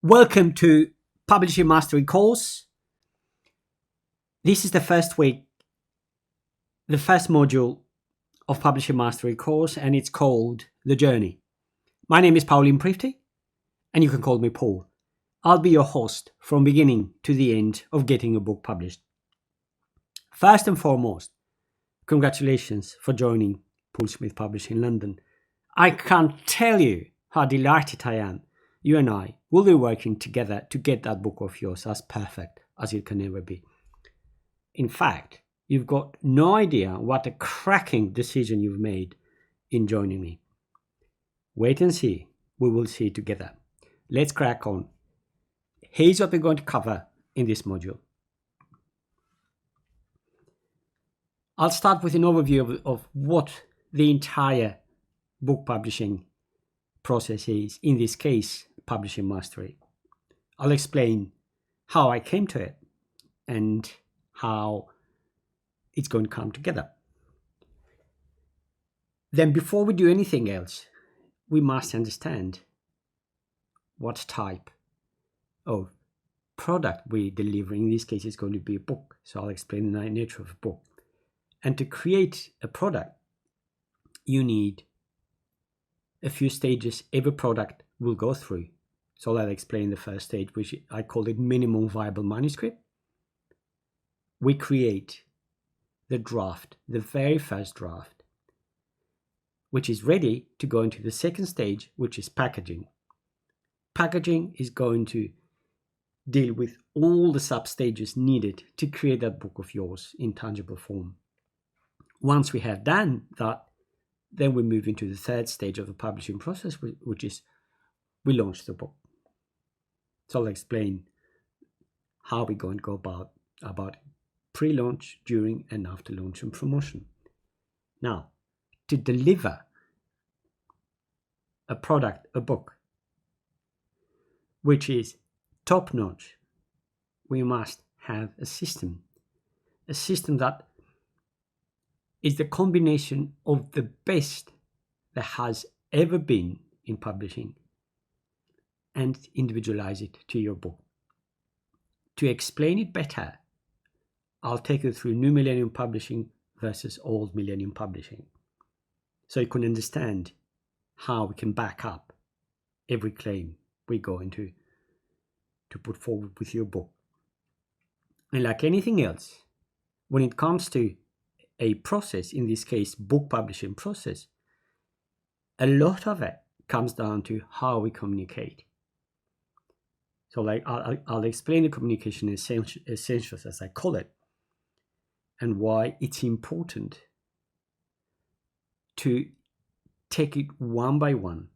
Welcome to Publishing Mastery course. This is the first week, the first module of Publishing Mastery course, and it's called The Journey. My name is Pauline Prifty, and you can call me Paul. I'll be your host from beginning to the end of getting a book published. First and foremost, congratulations for joining Paul Smith Publishing London. I can't tell you how delighted I am. You and I will be working together to get that book of yours as perfect as it can ever be. In fact, you've got no idea what a cracking decision you've made in joining me. Wait and see. We will see together. Let's crack on. Here's what we're going to cover in this module. I'll start with an overview of what the entire book publishing process is, in this case, Publishing Mastery. I'll explain how I came to it and how it's going to come together. Then before we do anything else, we must understand what type of product we deliver. In this case, it's going to be a book. So I'll explain the nature of a book. And to create a product, you need a few stages every product will go through. So I'll explain the first stage, which I call it minimum viable manuscript. We create the draft, the very first draft, which is ready to go into the second stage, which is packaging. Packaging is going to deal with all the sub-stages needed to create that book of yours in tangible form. Once we have done that, then we move into the third stage of the publishing process, which is we launch the book. So I'll explain how we're going to go about pre-launch, during, and after launch and promotion. Now, to deliver a product, a book, which is top-notch, we must have a system that is the combination of the best that has ever been in publishing and individualize it to your book. To explain it better, I'll take you through New Millennium Publishing versus Old Millennium Publishing, so you can understand how we can back up every claim we're going to put forward with your book. And like anything else, when it comes to a process, in this case, book publishing process, a lot of it comes down to how we communicate. So like I'll explain the communication essentials, as I call it, and why it's important to take it one by one.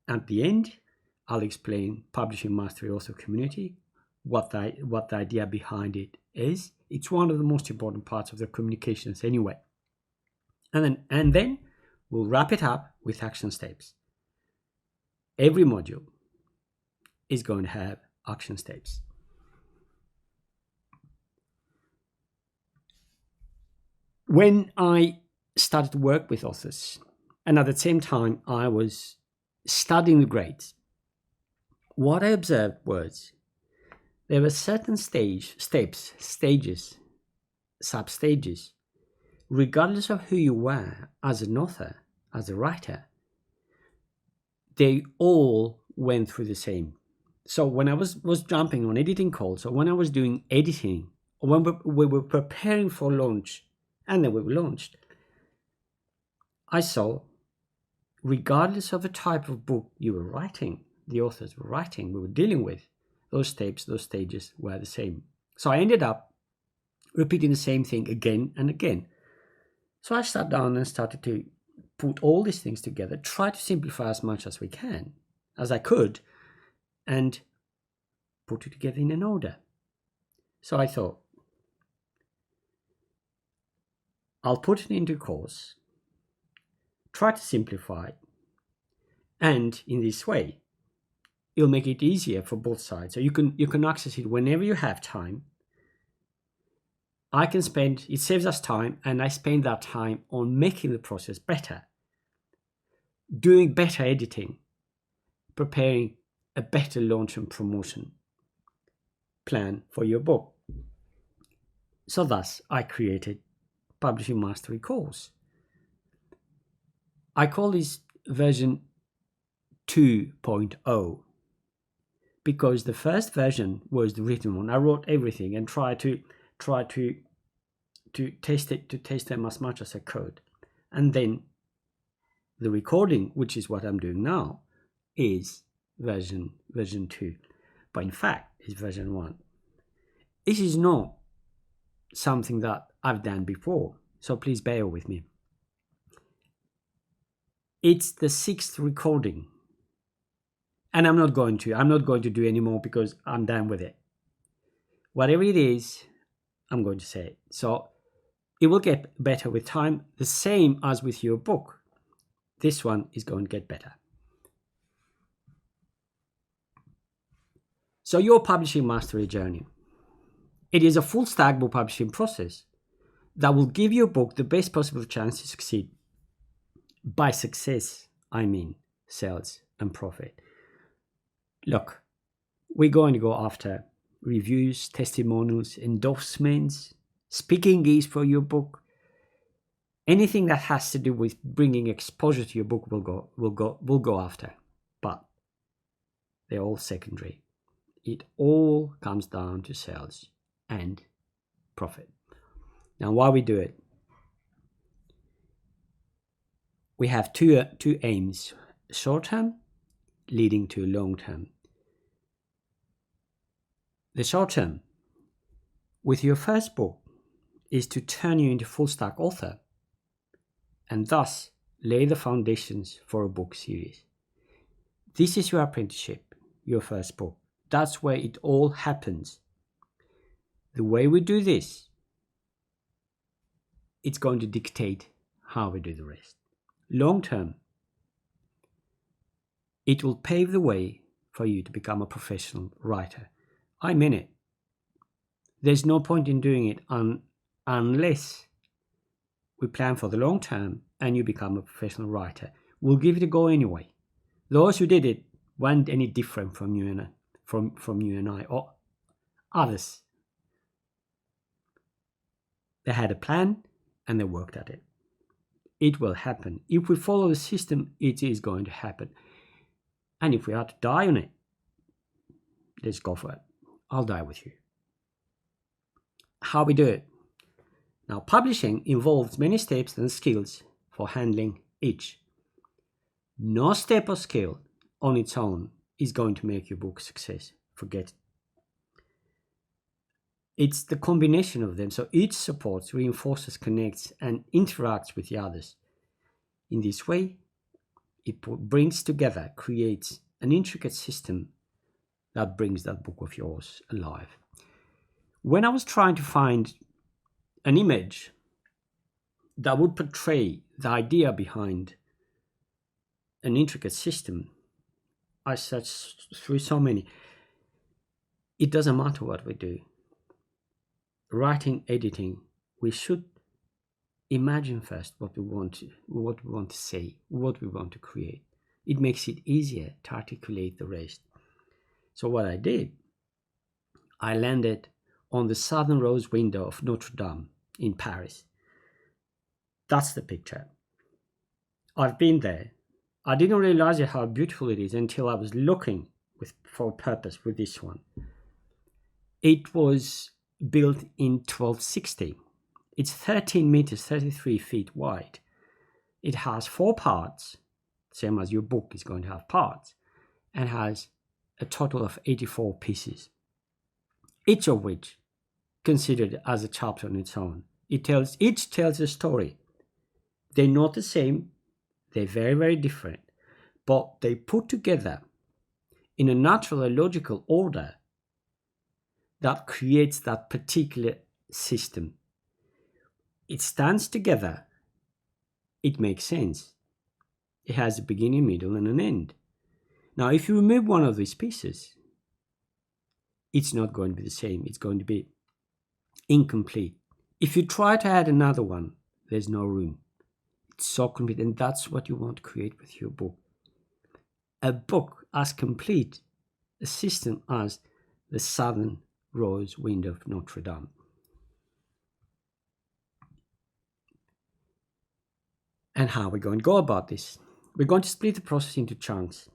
At the end, I'll explain Publishing Mastery Author Community, what the idea behind it is. It's one of the most important parts of the communications anyway. And then we'll wrap it up with action steps. Every module is going to have action steps. When I started to work with authors, and at the same time I was studying the grades, what I observed was there were certain stages, sub-stages, regardless of who you were as an author, as a writer, they all went through the same. So when I was jumping on editing calls, or when I was doing editing, or when we were preparing for launch, and then we were launched, I saw, regardless of the type of book you were writing, the authors were writing, we were dealing with, those stages were the same. So I ended up repeating the same thing again and again. So I sat down and started to put all these things together, try to simplify as much as I could, and put it together in an order. So I thought, I'll put it into a course, try to simplify it, and in this way, it'll make it easier for both sides. So you can access it whenever you have time. It saves us time, and I spend that time on making the process better, doing better editing, preparing a better launch and promotion plan for your book. So thus, I created Publishing Mastery course. I call this version 2.0 because the first version was the written one. I wrote everything and tried to test them as much as I could. And then the recording, which is what I'm doing now, is version 2. But in fact, it's version 1. This is not something that I've done before, so please bear with me. It's the 6th recording. And I'm not going to do any more because I'm done with it. Whatever it is, I'm going to say it. So it will get better with time, the same as with your book. This one is going to get better. So your publishing mastery journey. It is a full stack book publishing process that will give your book the best possible chance to succeed. By success, I mean sales and profit. Look, we're going to go after reviews, testimonials, endorsements, speaking gigs for your book. Anything that has to do with bringing exposure to your book will go after, but they're all secondary. It all comes down to sales and profit. Now, why we do it? We have two aims: short term, leading to long term. The short term, with your first book, is to turn you into full stack author and thus lay the foundations for a book series. This is your apprenticeship, your first book. That's where it all happens. The way we do this, it's going to dictate how we do the rest. Long term, it will pave the way for you to become a professional writer. I mean it. There's no point in doing it unless we plan for the long term and you become a professional writer. We'll give it a go anyway. Those who did it weren't any different from you and I or others. They had a plan and they worked at it. It will happen. If we follow the system, it is going to happen. And if we are to die on it, let's go for it. I'll die with you. How we do it? Now, publishing involves many steps and skills for handling each. No step or skill on its own is going to make your book a success. Forget it. It's the combination of them. So each supports, reinforces, connects, and interacts with the others. In this way, it brings together, creates an intricate system that brings that book of yours alive. When I was trying to find an image that would portray the idea behind an intricate system, I searched through so many. It doesn't matter what we do. Writing, editing, we should imagine first what we want to say, what we want to create. It makes it easier to articulate the rest. So what I did, I landed on the southern rose window of Notre Dame in Paris. That's the picture. I've been there. I didn't realize how beautiful it is until I was looking for a purpose with this one. It was built in 1260. It's 13 meters, 33 feet wide. It has 4 parts, same as your book is going to have parts, and has a total of 84 pieces, each of which considered as a chapter on its own. Each tells a story. They're not the same, they're very, very different, but they put together in a natural and logical order that creates that particular system. It stands together, it makes sense. It has a beginning, middle, and an end. Now, if you remove one of these pieces, it's not going to be the same. It's going to be incomplete. If you try to add another one, there's no room. It's so complete, and that's what you want to create with your book. A book as complete a system as the Southern Rose Window of Notre Dame. And how we're going to go about this? We're going to split the process into chunks.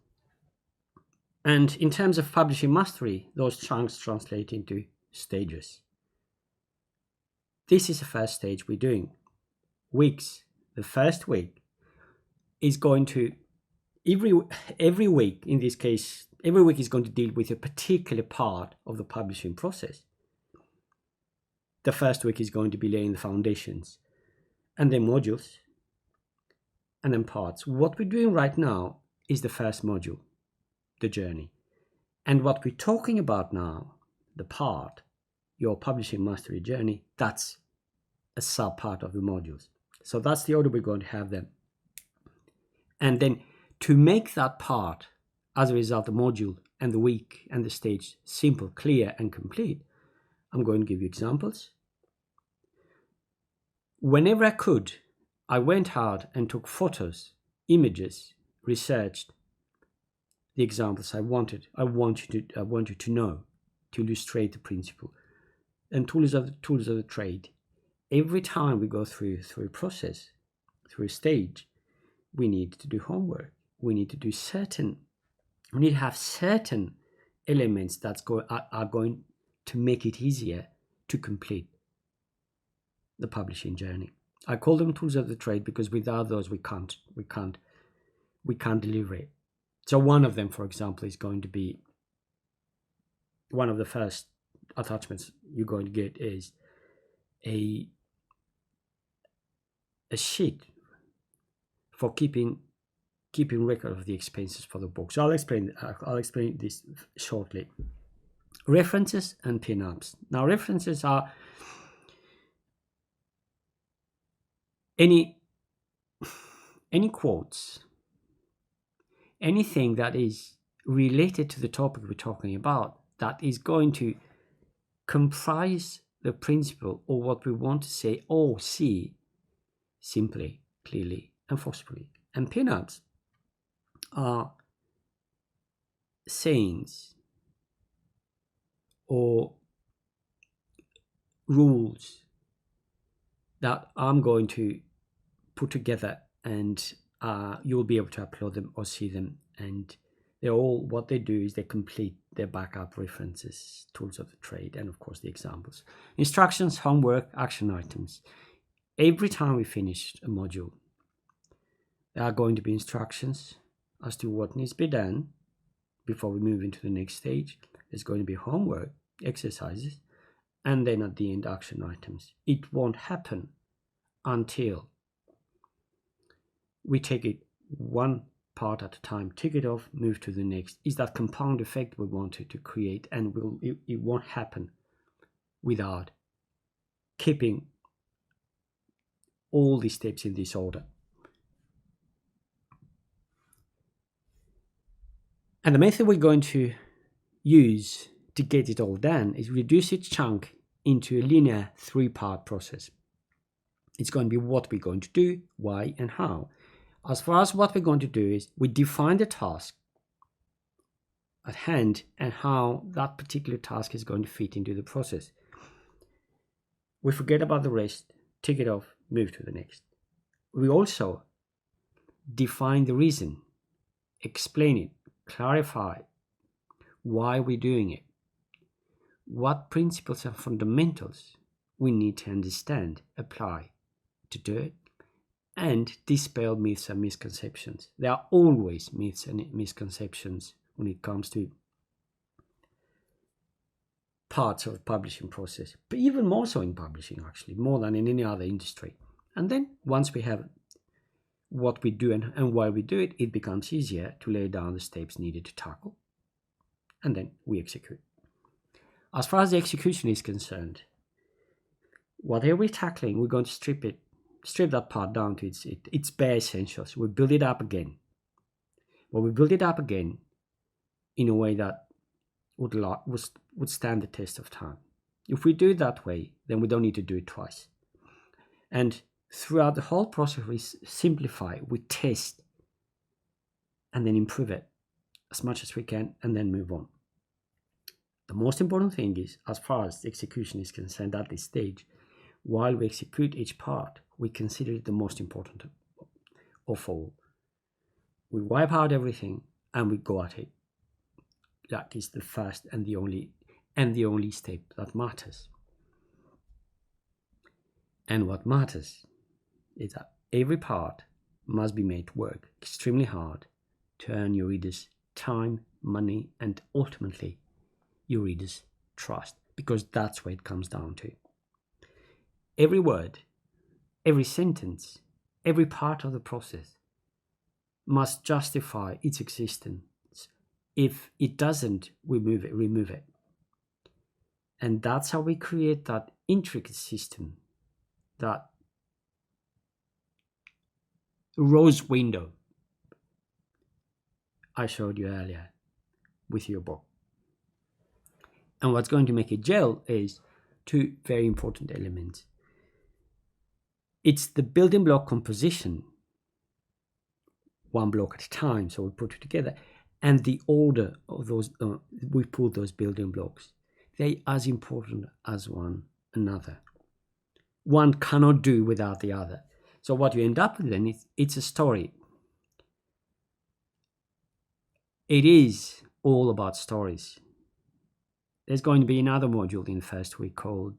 And in terms of publishing mastery, those chunks translate into stages. This is the first stage we're doing. Weeks. The first week is going to, every week, in this case, every week is going to deal with a particular part of the publishing process. The first week is going to be laying the foundations, and then modules, and then parts. What we're doing right now is the first module, the journey. And what we're talking about now, the part, your publishing mastery journey, that's a sub part of the modules. So that's the order we're going to have them. And then to make that part, as a result, the module and the week and the stage simple, clear, and complete, I'm going to give you examples. Whenever I could, I went out and took photos, images, researched the examples I wanted. I want you to know, to illustrate the principle. And tools of the trade. Every time we go through a process, through a stage, we need to do homework. We need to have certain elements that are going to make it easier to complete the publishing journey. I call them tools of the trade because without those we can't deliver it. So one of them, for example, is going to be, one of the first attachments you're going to get is a sheet for keeping record of the expenses for the book. So I'll explain this shortly. References and pin-ups. Now, references are any quotes, anything that is related to the topic we're talking about, that is going to comprise the principle or what we want to say or see simply, clearly, and forcefully. And pin-ups are sayings or rules that I'm going to put together, and you'll be able to upload them or see them. And they're all, what they do is they complete their backup references, tools of the trade, and of course the examples. Instructions, homework, action items. Every time we finish a module, there are going to be instructions as to what needs to be done before we move into the next stage. There's going to be homework, exercises, and then at the end, action items. It won't happen until we take it one part at a time, tick it off, move to the next. Is that compound effect we wanted to create, and it won't happen without keeping all these steps in this order. And the method we're going to use to get it all done is reduce each chunk into a linear 3-part process. It's going to be what we're going to do, why, and how. As far as what we're going to do is we define the task at hand and how that particular task is going to fit into the process. We forget about the rest, tick it off, move to the next. We also define the reason, explain it, clarify why we're doing it, what principles and fundamentals we need to understand, apply to do it, and dispel myths and misconceptions. There are always myths and misconceptions when it comes to parts of the publishing process, but even more so in publishing, actually, more than in any other industry. And then once we have what we do and why we do it, it becomes easier to lay down the steps needed to tackle, and then we execute. As far as the execution is concerned, whatever we're tackling, we're going to strip that part down to its bare essentials. We build it up again. Well, we build it up again in a way that would stand the test of time. If we do it that way, then we don't need to do it twice. And throughout the whole process, we simplify, we test, and then improve it as much as we can, and then move on. The most important thing is, as far as the execution is concerned at this stage, while we execute each part, we consider it the most important of all. We wipe out everything and we go at it. That is the first and the only step that matters. And what matters is that every part must be made to work extremely hard to earn your readers' time, money, and ultimately your readers' trust, because that's what it comes down to. Every word, every sentence, every part of the process must justify its existence. If it doesn't, we remove it. And that's how we create that intricate system, that rose window I showed you earlier with your book. And what's going to make it gel is two very important elements. It's the building block composition, one block at a time, so we put it together, and the order of those, we put those building blocks. They're as important as one another. One cannot do without the other. So what you end up with then is it's a story. It is all about stories. There's going to be another module in the first week called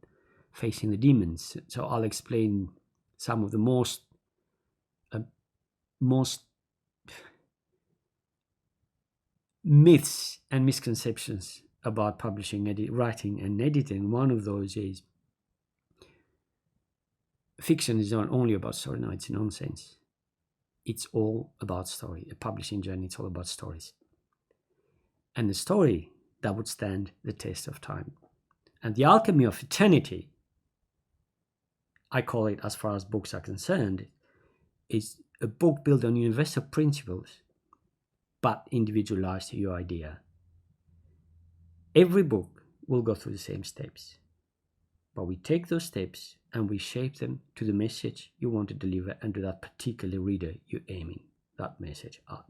Facing the Demons. So I'll explain some of the most myths and misconceptions about publishing, writing and editing. One of those is fiction is not only about story. No, it's nonsense. It's all about story. A publishing journey, it's all about stories. And a story that would stand the test of time. And The Alchemy of Eternity, I call it, as far as books are concerned, is a book built on universal principles, but individualized to your idea. Every book will go through the same steps, but we take those steps and we shape them to the message you want to deliver and to that particular reader you're aiming that message at.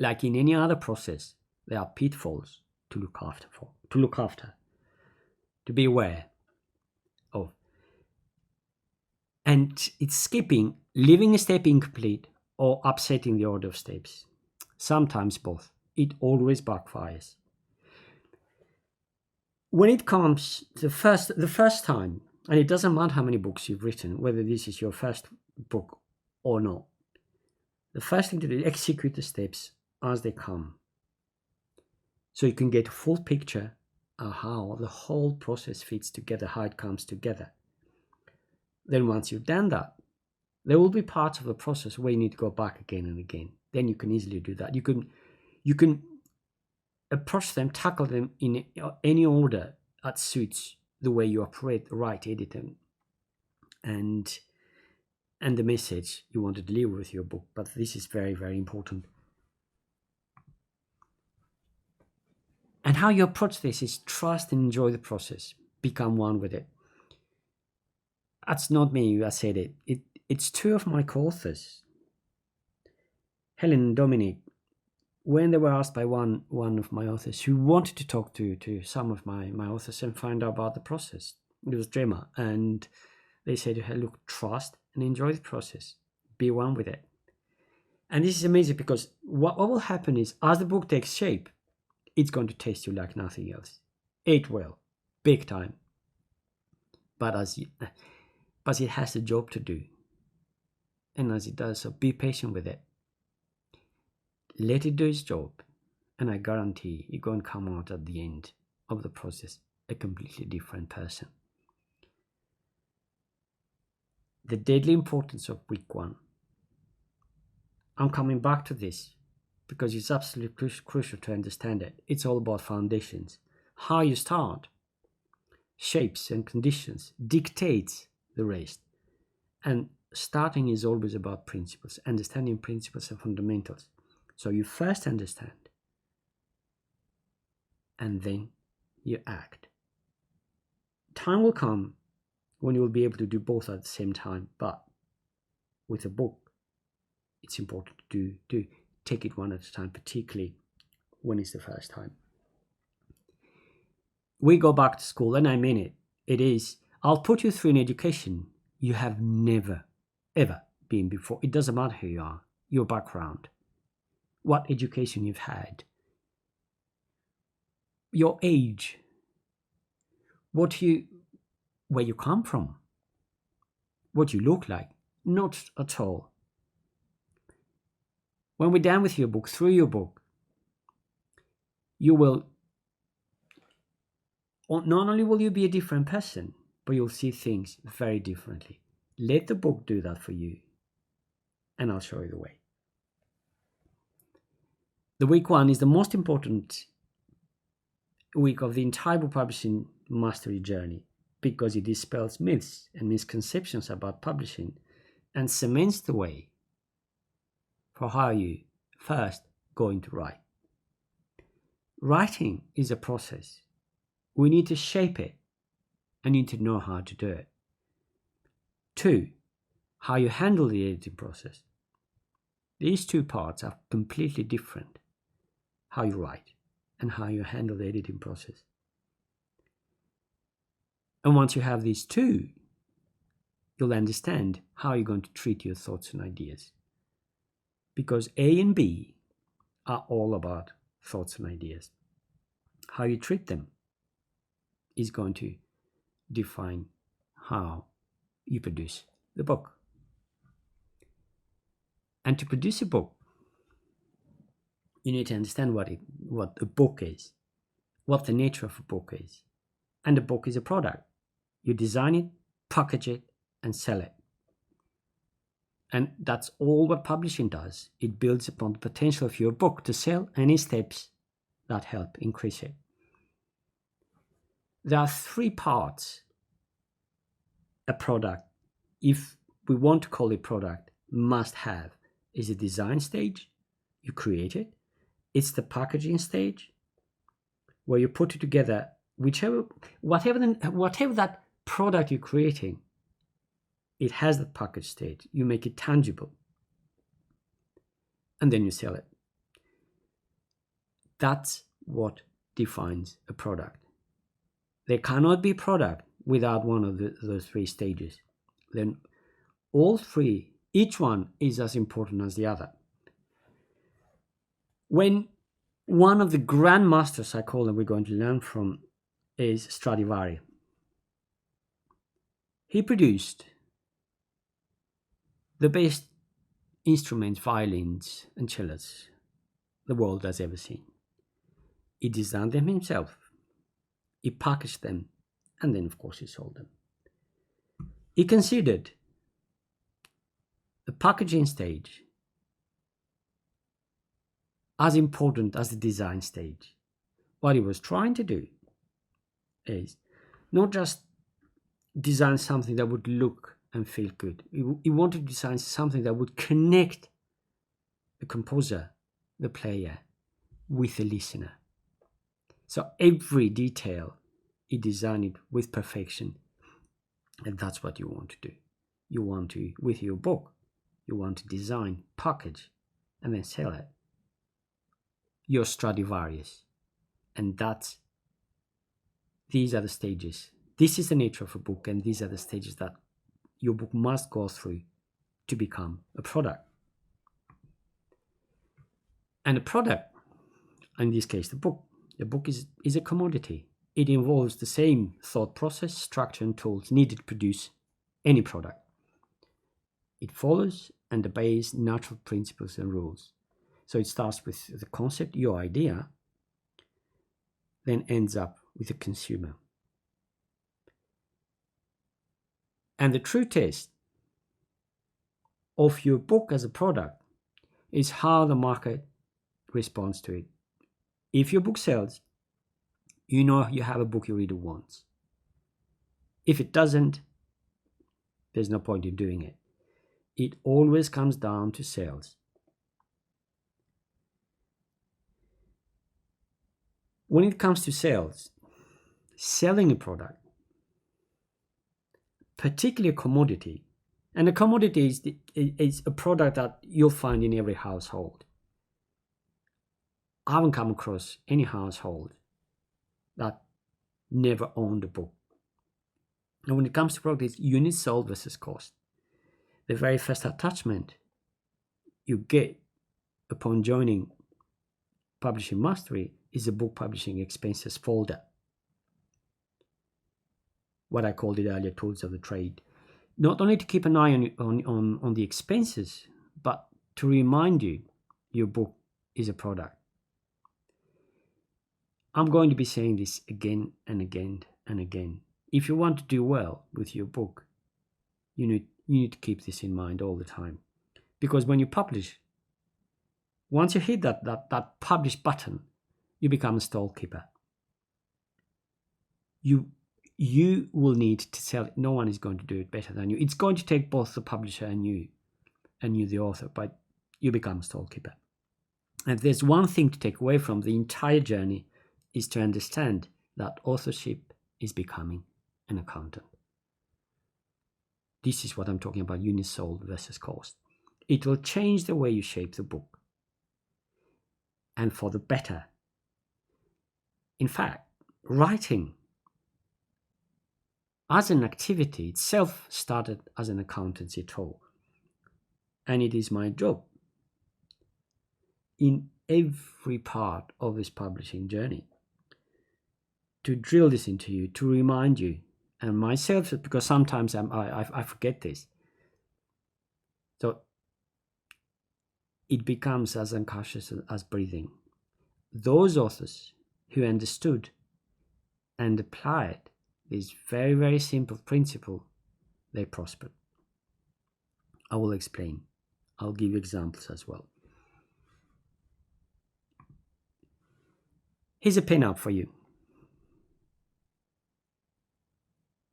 Like in any other process, there are pitfalls to look after, to be aware of. And it's leaving a step incomplete or upsetting the order of steps. Sometimes both. It always backfires. When it comes to the first time, and it doesn't matter how many books you've written, whether this is your first book or not, the first thing to do is execute the steps as they come, so you can get a full picture of how the whole process fits together, how it comes together. Then once you've done that, there will be parts of the process where you need to go back again and again. Then you can easily do that. You can approach them, tackle them in any order that suits the way you operate, right editing, and the message you want to deliver with your book. But this is very, very important. And how you approach this is trust and enjoy the process. Become one with it. That's not me who said it. It's two of my co-authors, Helen and Dominic, when they were asked by one of my authors who wanted to talk to some of my authors and find out about the process. It was Gemma. And they said to her, look, trust and enjoy the process. Be one with it. And this is amazing because what will happen is, as the book takes shape, it's going to taste you like nothing else. It will. Big time. But it has a job to do. And as it does so, be patient with it. Let it do its job. And I guarantee you're going to come out at the end of the process a completely different person. The deadly importance of week one. I'm coming back to this because it's absolutely crucial to understand it. It's all about foundations. How you start shapes and conditions dictates the rest. And starting is always about principles, understanding principles and fundamentals. So you first understand, and then you act. Time will come when you will be able to do both at the same time, but with a book, it's important to take it one at a time, particularly when it's the first time. we go back to school, and I mean it. It is, I'll put you through an education you have never, ever been before. It doesn't matter who you are, your background, what education you've had, your age, where you come from, what you look like. Not at all. When we're done with your book, through your book, you will, not only will you be a different person, but you'll see things very differently. Let the book do that for you, and I'll show you the way. The week 1 is the most important week of the entire book publishing mastery journey, because it dispels myths and misconceptions about publishing and cements the way for how you first going to write. Writing is a process. We need to shape it and need to know how to do it. 2, how you handle the editing process. These 2 parts are completely different. How you write and how you handle the editing process. And once you have these 2, you'll understand how you're going to treat your thoughts and ideas. Because A and B are all about thoughts and ideas. How you treat them is going to define how you produce the book. And to produce a book, you need to understand what a book is, what the nature of a book is. And a book is a product. You design it, package it, and sell it. And that's all what publishing does. It builds upon the potential of your book to sell any steps that help increase it. There are 3 parts a product, if we want to call it product, must have. Is a design stage, you create it. It's the packaging stage, where you put it together, whatever that product you're creating, it has the package stage. You make it tangible, and then you sell it. That's what defines a product. There cannot be product without one of those 3 stages. Then all 3, each one is as important as the other. When one of the grandmasters, I call them, we're going to learn from, is Stradivari. He produced the best instruments, violins and cellos the world has ever seen. He designed them himself. He packaged them, and then of course he sold them. He considered the packaging stage as important as the design stage. What he was trying to do is not just design something that would look and feel good. He wanted to design something that would connect the composer, the player, with the listener. So every detail, he designed it with perfection. And that's what you want to do. You want to, with your book, you want to design, package, and then sell it. Your Stradivarius. And these are the stages. This is the nature of a book, and these are the stages that your book must go through to become a product. And a product, in this case the book is a commodity. It involves the same thought process, structure, and tools needed to produce any product. It follows and obeys natural principles and rules. So it starts with the concept, your idea, then ends up with the consumer. And the true test of your book as a product is how the market responds to it. If your book sells, you know you have a book your reader wants. If it doesn't, there's no point in doing it. It always comes down to sales. When it comes to sales, selling a product, particularly a commodity, and a commodity is a product that you'll find in every household. I haven't come across any household that never owned a book. And when it comes to product, it's units sold versus cost. The very first attachment you get upon joining Publishing Mastery is a book publishing expenses folder. What I called it earlier, tools of the trade. Not only to keep an eye on the expenses, but to remind you your book is a product. I'm going to be saying this again and again and again. If you want to do well with your book, you need to keep this in mind all the time. Because when you publish, once you hit that publish button, you become a stall keeper. You will need to sell it. No one is going to do it better than you. It's going to take both the publisher and you the author, but you become a stall keeper. And if there's one thing to take away from the entire journey, is to understand that authorship is becoming an accountant. This is what I'm talking about, units sold versus cost. It will change the way you shape the book, and for the better. In fact, writing as an activity itself started as an accountancy tool, and it is my job in every part of this publishing journey to drill this into you, to remind you, and myself, because sometimes I forget this. So it becomes as unconscious as breathing. Those authors who understood and applied this very, very simple principle, they prospered. I will explain. I'll give you examples as well. Here's a pin-up for you.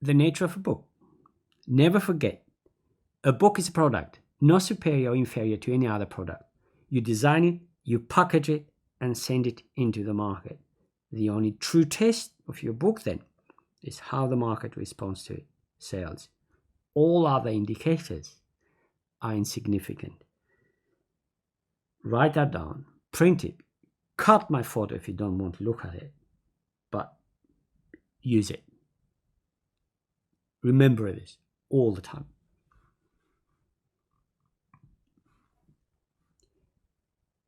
The nature of a book. Never forget, a book is a product, not superior or inferior to any other product. You design it, you package it, and send it into the market. The only true test of your book then is how the market responds to it, sales. All other indicators are insignificant. Write that down, print it, cut my photo if you don't want to look at it, but use it. Remember this all the time.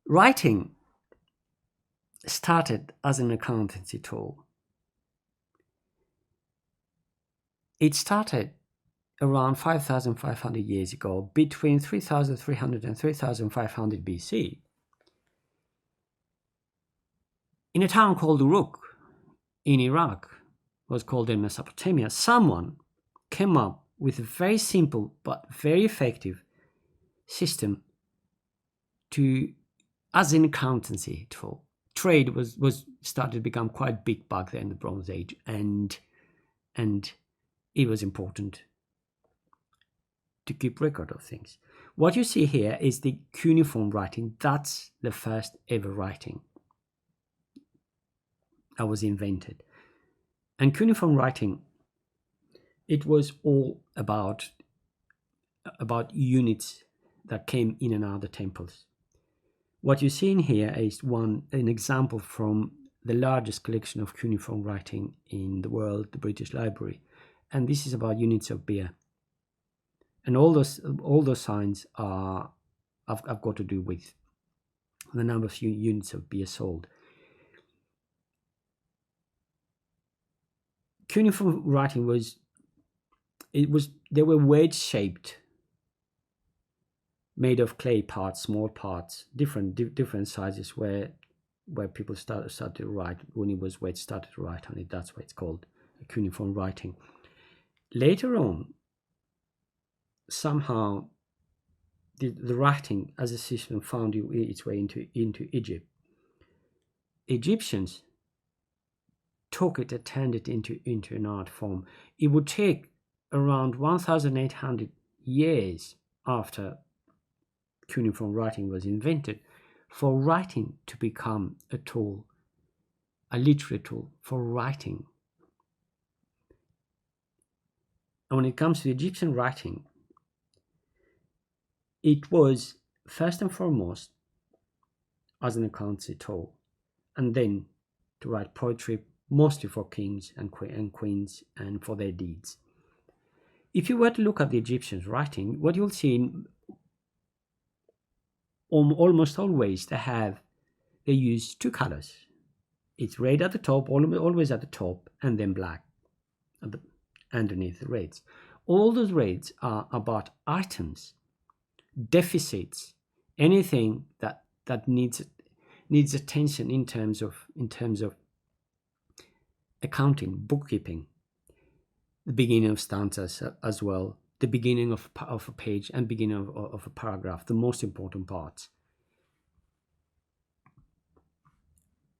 Writing started as an accountancy tool. It started around 5,500 years ago, between 3,300 and 3,500 BC, in a town called Uruk in Iraq, was called in Mesopotamia. Someone came up with a very simple but very effective system as an accountancy tool. Trade was started to become quite big back then in the Bronze Age, and it was important to keep record of things. What you see here is the cuneiform writing. That's the first ever writing that was invented. And cuneiform writing, it was all about units that came in and out of the temples. What you see in here is an example from the largest collection of cuneiform writing in the world, the British Library, and this is about units of beer. And all those signs have got to do with the number of units of beer sold. Cuneiform writing they were wedge shaped, made of clay parts, small parts, different sizes, where people started to write. When it was wedge, started to write on it. That's why it's called cuneiform writing. Later on, somehow the writing as a system found its way into Egypt. Egyptians took it and turned it into an art form. It would take around 1,800 years after cuneiform writing was invented for writing to become a tool, a literary tool for writing. And when it comes to Egyptian writing, it was first and foremost as an accountancy tool, and then to write poetry, mostly for kings and queens and for their deeds. If you were to look at the Egyptians' writing, what you'll see almost always they use two colors. It's red at the top, always at the top, and then black underneath the reds. All those reds are about items, deficits, anything that needs attention in terms of accounting, bookkeeping, the beginning of stanzas as well, the beginning of a page and beginning of a paragraph, the most important parts.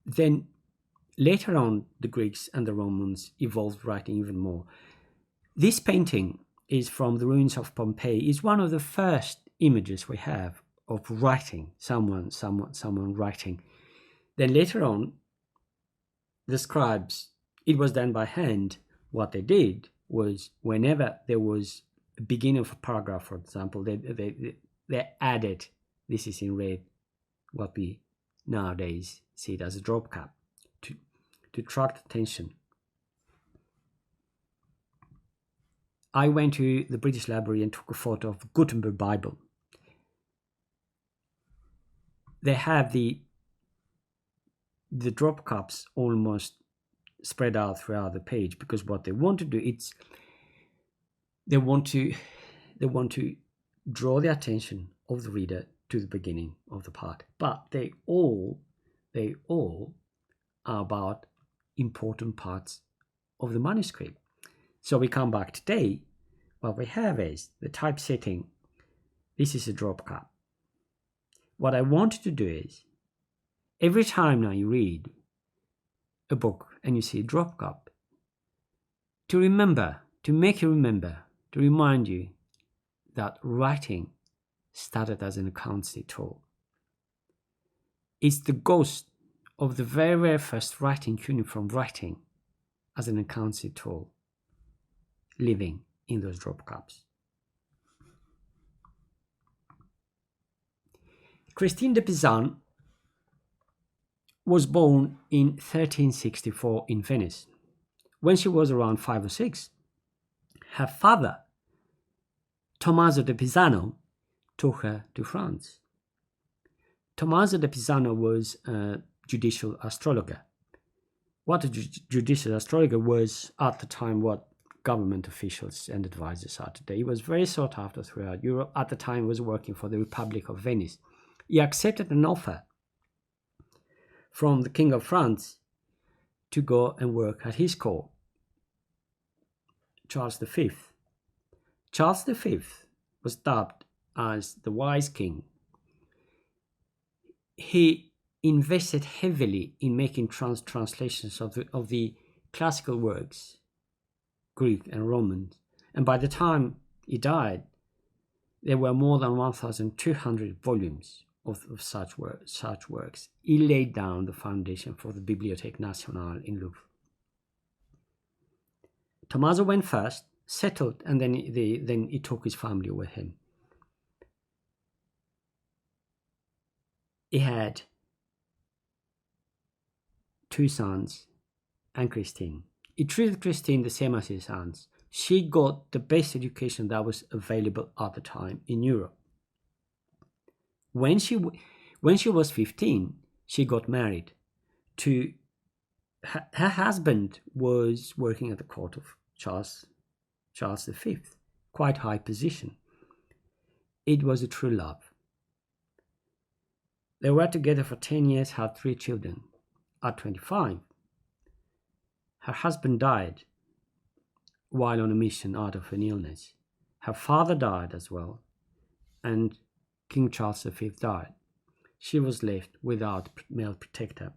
Then later on, the Greeks and the Romans evolved writing even more. This painting is from the ruins of Pompeii. It's one of the first images we have of writing, someone writing. Then later on, the scribes, it was done by hand. What they did was whenever there was a beginning of a paragraph, for example, they added, this is in red, what we nowadays see it as a drop cap, to attract attention. I went to the British Library and took a photo of the Gutenberg Bible. They have the drop caps almost spread out throughout the page, because what they want to do is they want to draw the attention of the reader to the beginning of the part, but they all are about important parts of the manuscript. So we come back today, what we have is the typesetting. This is a drop cap. What I wanted to do is, every time now you read a book and you see a drop cap, to make you remember, to remind you that writing started as an accountancy tool. It's the ghost of the very, very first writing cuneiform writing as an accountancy tool living in those drop caps. Christine de Pizan was born in 1364 in Venice. When she was around 5 or 6, her father, Tommaso de Pisano, took her to France. Tommaso de Pisano was a judicial astrologer. What a judicial astrologer was at the time what government officials and advisors are today. He was very sought after throughout Europe. At the time, he was working for the Republic of Venice. He accepted an offer from the King of France to go and work at his court, Charles V. Charles V was dubbed as the wise king. He invested heavily in making translations of the classical works, Greek and Roman, and by the time he died, there were more than 1,200 volumes of such works. He laid down the foundation for the Bibliothèque Nationale in Louvre. Tommaso went first, settled, and then he took his family with him. He had 2 sons and Christine. He treated Christine the same as his sons. She got the best education that was available at the time in Europe. When she was 15, she got married to her husband. Was working at the court of Charles V, quite high position. It was a true love. They were together for 10 years, had 3 children. At 25, her husband died while on a mission out of an illness. Her father died as well, and King Charles V died. She was left without male protector.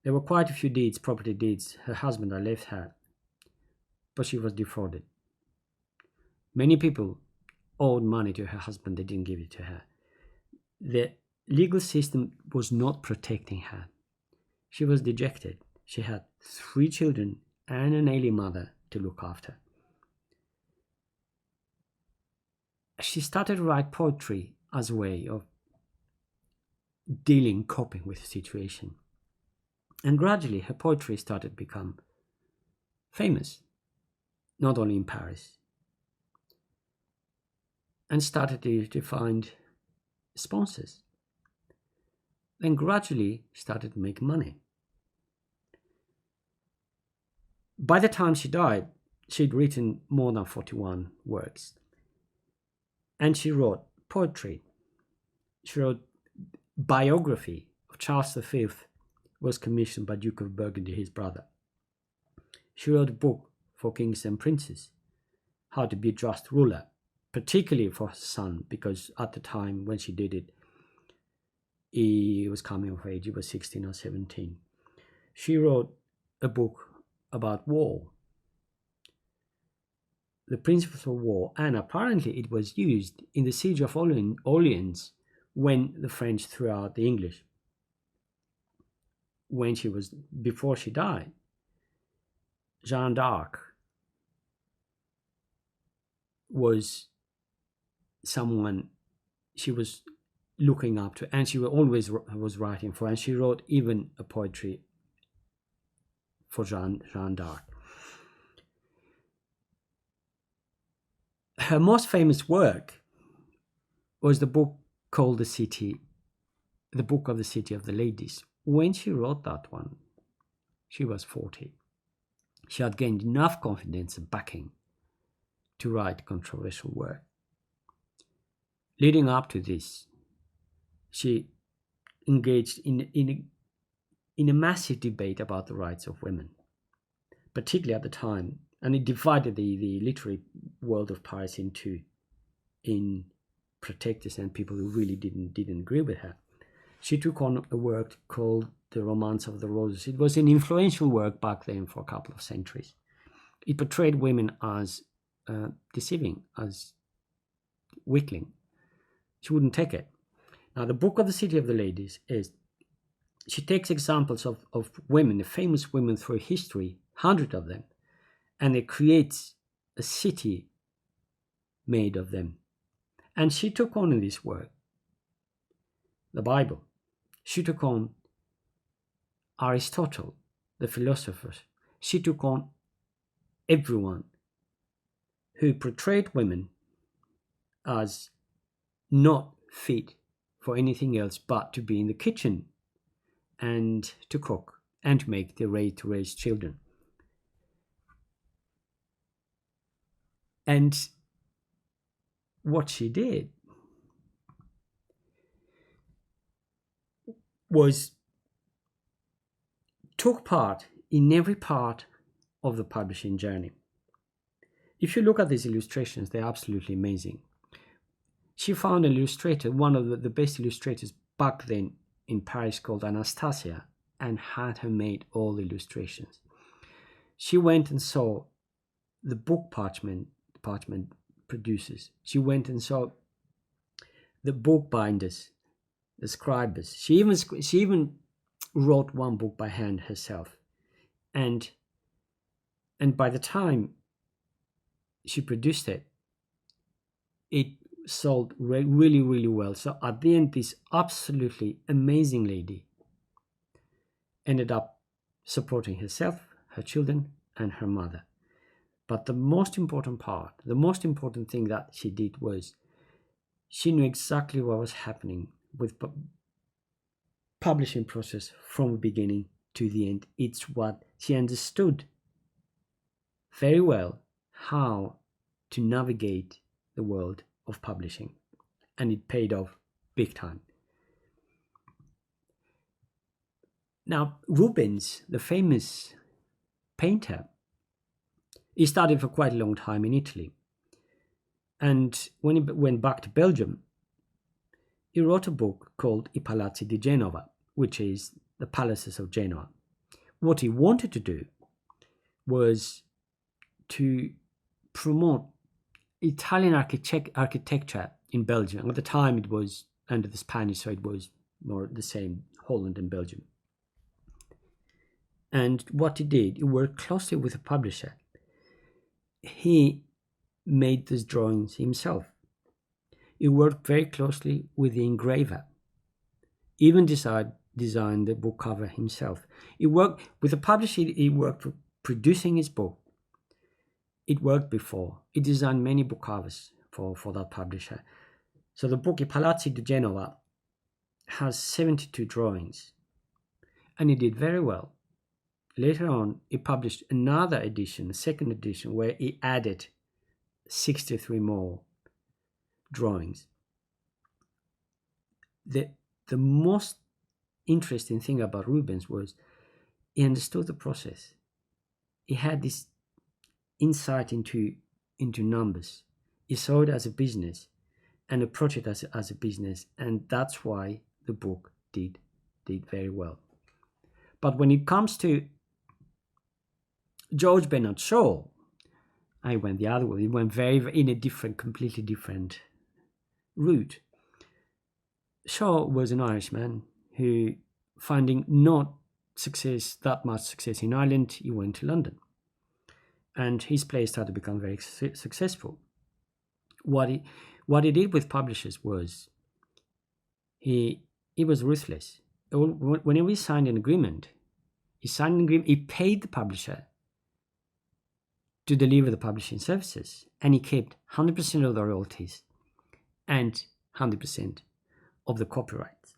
There were quite a few deeds, property deeds, her husband had left her, but she was defrauded. Many people owed money to her husband, they didn't give it to her. The legal system was not protecting her. She was dejected. She had 3 children and an ailing mother to look after. She started to write poetry as a way of coping with the situation. And gradually her poetry started to become famous, not only in Paris, and started to find sponsors. Then gradually started to make money. By the time she died, she'd written more than 41 works. And she wrote poetry. She wrote biography of Charles V, was commissioned by Duke of Burgundy, his brother. She wrote a book for kings and princes, how to be a just ruler, particularly for her son, because at the time when she did it, he was coming of age, he was 16 or 17. She wrote a book about war, the principles of war, and apparently it was used in the siege of Orleans when the French threw out the English. Before she died, Jeanne d'Arc was someone she was looking up to, and she always was writing for, and she wrote even a poetry for Jeanne d'Arc. Her most famous work was the book called The Book of the City of the Ladies. When she wrote that one, she was 40. She had gained enough confidence and backing to write controversial work. Leading up to this, she engaged in a massive debate about the rights of women, particularly at the time, and it divided the literary world of Paris into in protectors and people who really didn't agree with her. She took on a work called The Romance of the Roses. It was an influential work back then for a couple of centuries. It portrayed women as deceiving, as weakling. She wouldn't take it. Now, the Book of the City of the Ladies is, she takes examples of women, the famous women through history, 100 of them, and it creates a city made of them. And she took on in this work the Bible. She took on Aristotle, the philosophers. She took on everyone who portrayed women as not fit for anything else but to be in the kitchen and to cook and to raise children. And what she did was took part in every part of the publishing journey. If you look at these illustrations, they're absolutely amazing. She found an illustrator, one of the best illustrators back then in Paris, called Anastasia, and had her made all the illustrations. She went and saw the book parchment producers. She went and saw the book binders, the scribers. She even wrote one book by hand herself. And by the time she produced it, it sold really, really well. So at the end, this absolutely amazing lady ended up supporting herself, her children, and her mother. But the most important thing that she did was she knew exactly what was happening with publishing process from the beginning to the end. It's what she understood very well, how to navigate the world of publishing, and it paid off big time. Now, Rubens, the famous painter, he studied for quite a long time in Italy, and when he went back to Belgium, he wrote a book called I Palazzi di Genova, which is the palaces of Genoa. What he wanted to do was to promote Italian architecture in Belgium. At the time, it was under the Spanish, so it was more the same, Holland and Belgium. And what he did, he worked closely with a publisher. He made these drawings himself. He worked very closely with the engraver. Even decided designed the book cover himself. He worked with the publisher, he worked for producing his book. It worked before. He designed many book covers for that publisher. So the book, I Palazzi di Genova, has 72 drawings, and he did very well. Later on, he published another edition, a second edition, where he added 63 more drawings. The most interesting thing about Rubens was he understood the process. He had this insight into numbers. He saw it as a business and approached it as a business, and that's why the book did very well. But when it comes to George Bernard Shaw, I went the other way. It went in a completely different route. Shaw was an Irishman who, finding not that much success in Ireland, he went to London, and his plays started to become very successful. What he did with publishers was he was ruthless. Whenever he signed an agreement, he paid the publisher to deliver the publishing services, and he kept 100% of the royalties and 100% of the copyrights.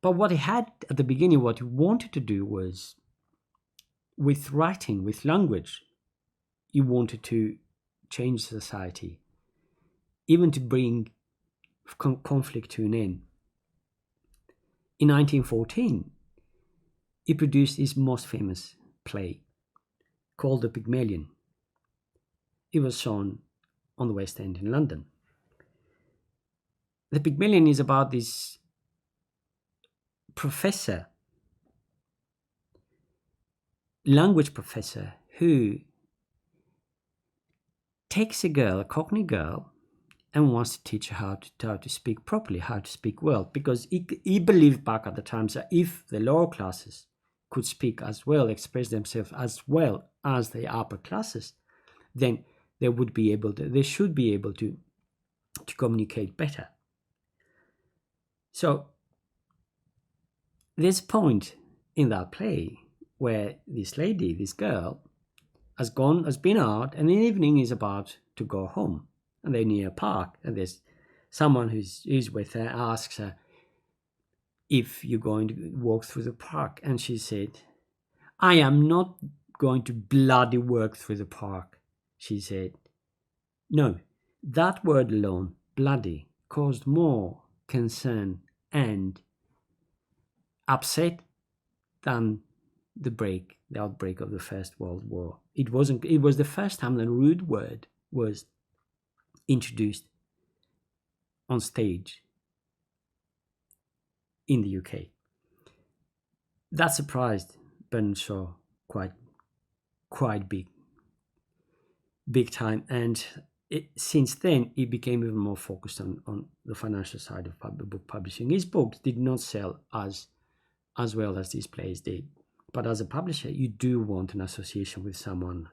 But what he had at the beginning, what he wanted to do was, with writing, with language, he wanted to change society, even to bring conflict to an end. In 1914, he produced his most famous play, called The Pygmalion. It was shown on the West End in London. The Pygmalion is about this professor, language professor, who takes a girl, a Cockney girl, and wants to teach her how to speak properly, how to speak well, because he believed back at the time that if the lower classes could speak as well, express themselves as well as the upper classes, then they should be able to communicate better. So there's a point in that play where this girl, has been out, and in the evening is about to go home, and they're near a park, and there's someone who's with her, asks her if you're going to walk through the park, and she said, "I am not going to bloody walk through the park," she said. No, that word alone, bloody, caused more concern and upset than the outbreak of the First World War. It was the first time that rude word was introduced on stage in the UK. That surprised Bernard Shaw quite big time, and since then he became even more focused on the financial side of book publishing. His books did not sell as well as these plays did, but as a publisher, you do want an association with someone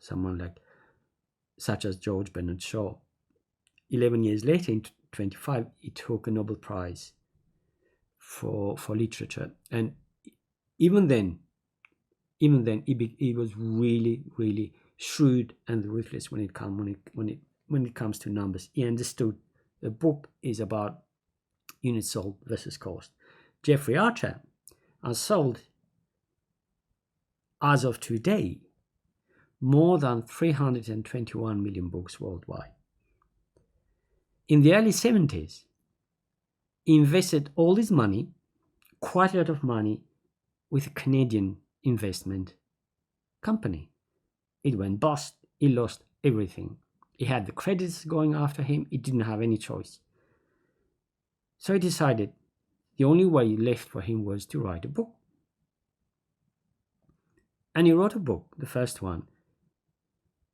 such as George Bernard Shaw. 11 years later, in 1925, he took a Nobel Prize for literature, and even then he was really shrewd and ruthless when it comes to numbers. He understood the book is about units sold versus cost. Jeffrey Archer has sold, as of today, more than 321 million books worldwide. In the early 70s, he invested all his money, quite a lot of money, with a Canadian investment company. It went bust. He lost everything. He had the creditors going after him. He didn't have any choice. So he decided the only way left for him was to write a book. And he wrote a book, the first one,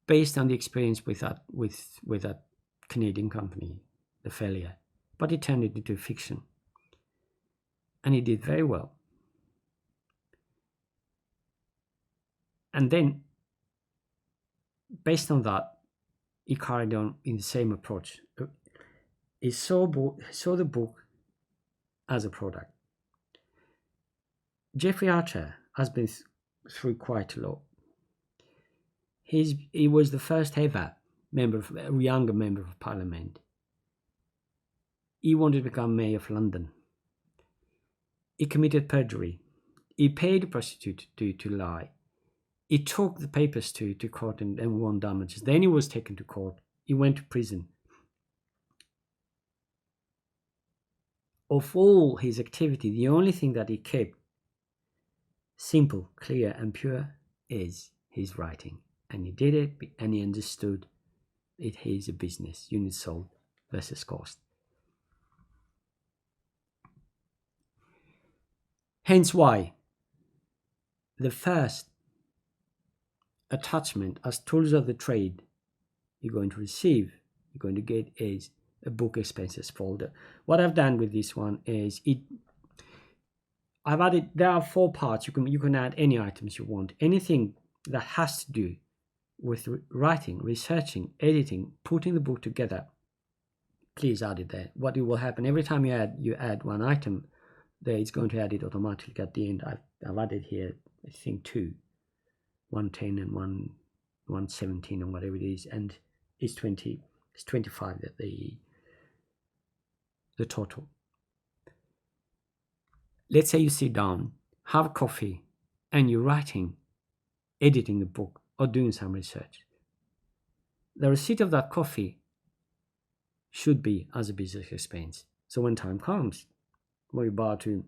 based on the experience with that Canadian company, the failure. But he turned it into fiction. And he did very well. And then, based on that, he carried on in the same approach. He saw the book as a product. Jeffrey Archer has been through quite a lot. He was the first ever younger member of parliament. He wanted to become mayor of London. He committed perjury. He paid a prostitute to lie. He took the papers to court and won damages. Then he was taken to court. He went to prison. Of all his activity, the only thing that he kept simple, clear, and pure is his writing. And he did it, and he understood it is a business, unit sold versus cost. Hence why the first attachment as tools of the trade you're going to receive, you're going to get is a book expenses folder. What I've done with this one is I've added, there are 4 parts. You can add any items you want. Anything that has to do with writing, researching, editing, putting the book together, please add it there. What will happen every time you add one item, there it's going to add it automatically at the end. I've added here, I think 2, 110 and 117 or whatever it is, and it's 25 that the total. Let's say you sit down, have coffee, and you're writing, editing the book, or doing some research. The receipt of that coffee should be as a business expense. So when time comes, we're about to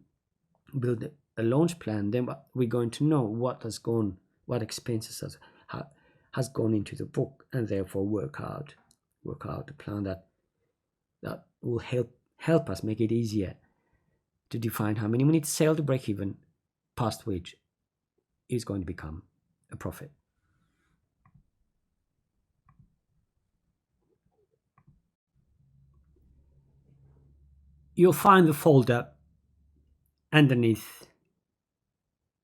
build a launch plan, then we're going to know what expenses has gone into the book, and therefore work out a plan that will help us make it easier to define how many we need to sell to break even, past which is going to become a profit. You'll find the folder underneath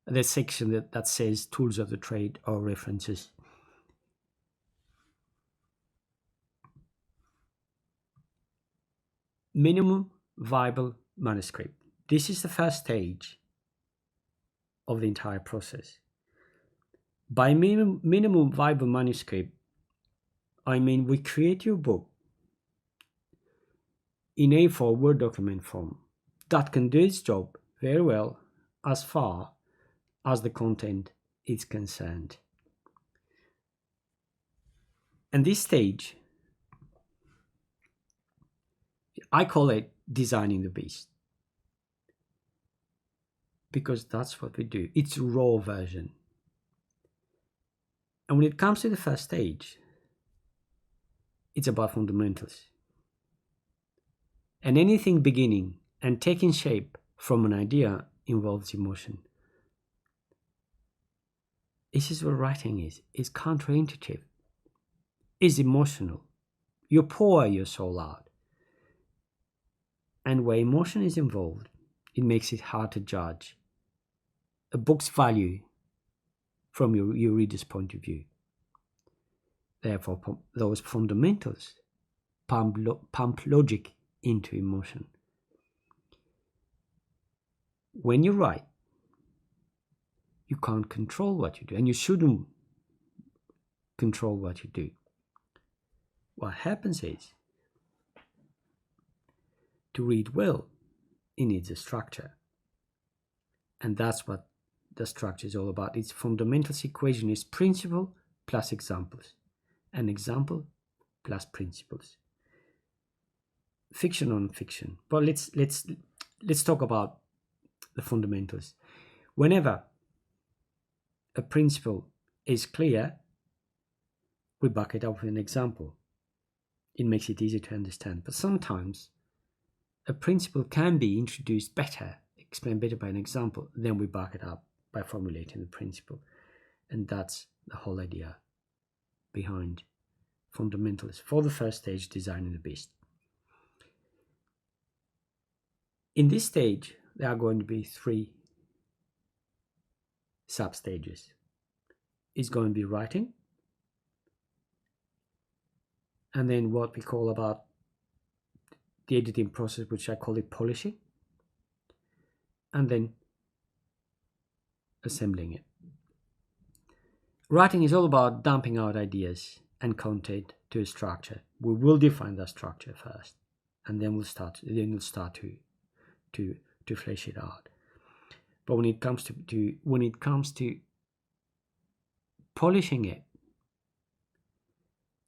the section that says tools of the trade or references. Minimum viable manuscript. This is the first stage of the entire process. By minimum viable manuscript, I mean we create your book in A4 Word document form that can do its job very well as far as the content is concerned. And this stage, I call it designing the beast, because that's what we do. It's raw version. And when it comes to the first stage, it's about fundamentals. And anything beginning and taking shape from an idea involves emotion. This is what writing is. It's counterintuitive. It's emotional. You pour your soul out. And where emotion is involved, it makes it hard to judge a book's value from your reader's point of view. Therefore, those fundamentals pump logic into emotion. When you write, you can't control what you do, and you shouldn't control what you do. What happens is, to read well, it needs a structure. And that's what the structure is all about. Its fundamentals equation is principle plus examples, and example plus principles. Fiction on fiction. But let's talk about the fundamentals. Whenever a principle is clear, we back it up with an example. It makes it easy to understand. But sometimes a principle can be introduced better, explained better by an example, then we back it up by formulating the principle. And that's the whole idea behind fundamentals for the first stage, designing the beast. In this stage, there are going to be 3 sub-stages. It's going to be writing, and then what we call about the editing process, which I call it polishing, and then assembling it. Writing is all about dumping out ideas and content to a structure. We will define that structure first, and then we'll start to flesh it out. But when it comes to polishing it,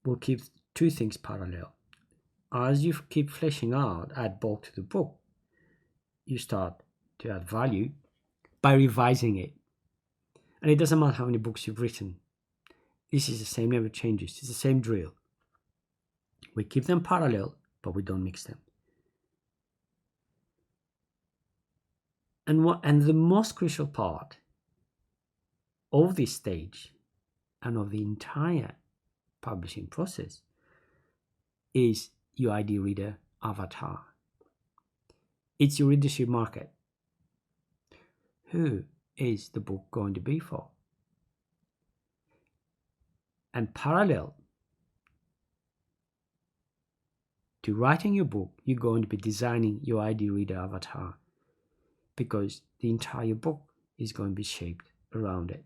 we'll keep two things parallel. As you keep fleshing out, add bulk to the book, you start to add value by revising it. And it doesn't matter how many books you've written. This is the same, never changes. It's the same drill. We keep them parallel, but we don't mix them. And the most crucial part of this stage and of the entire publishing process is your ID reader avatar. It's your readership market. Who is the book going to be for? And parallel to writing your book, you're going to be designing your ID reader avatar, because the entire book is going to be shaped around it.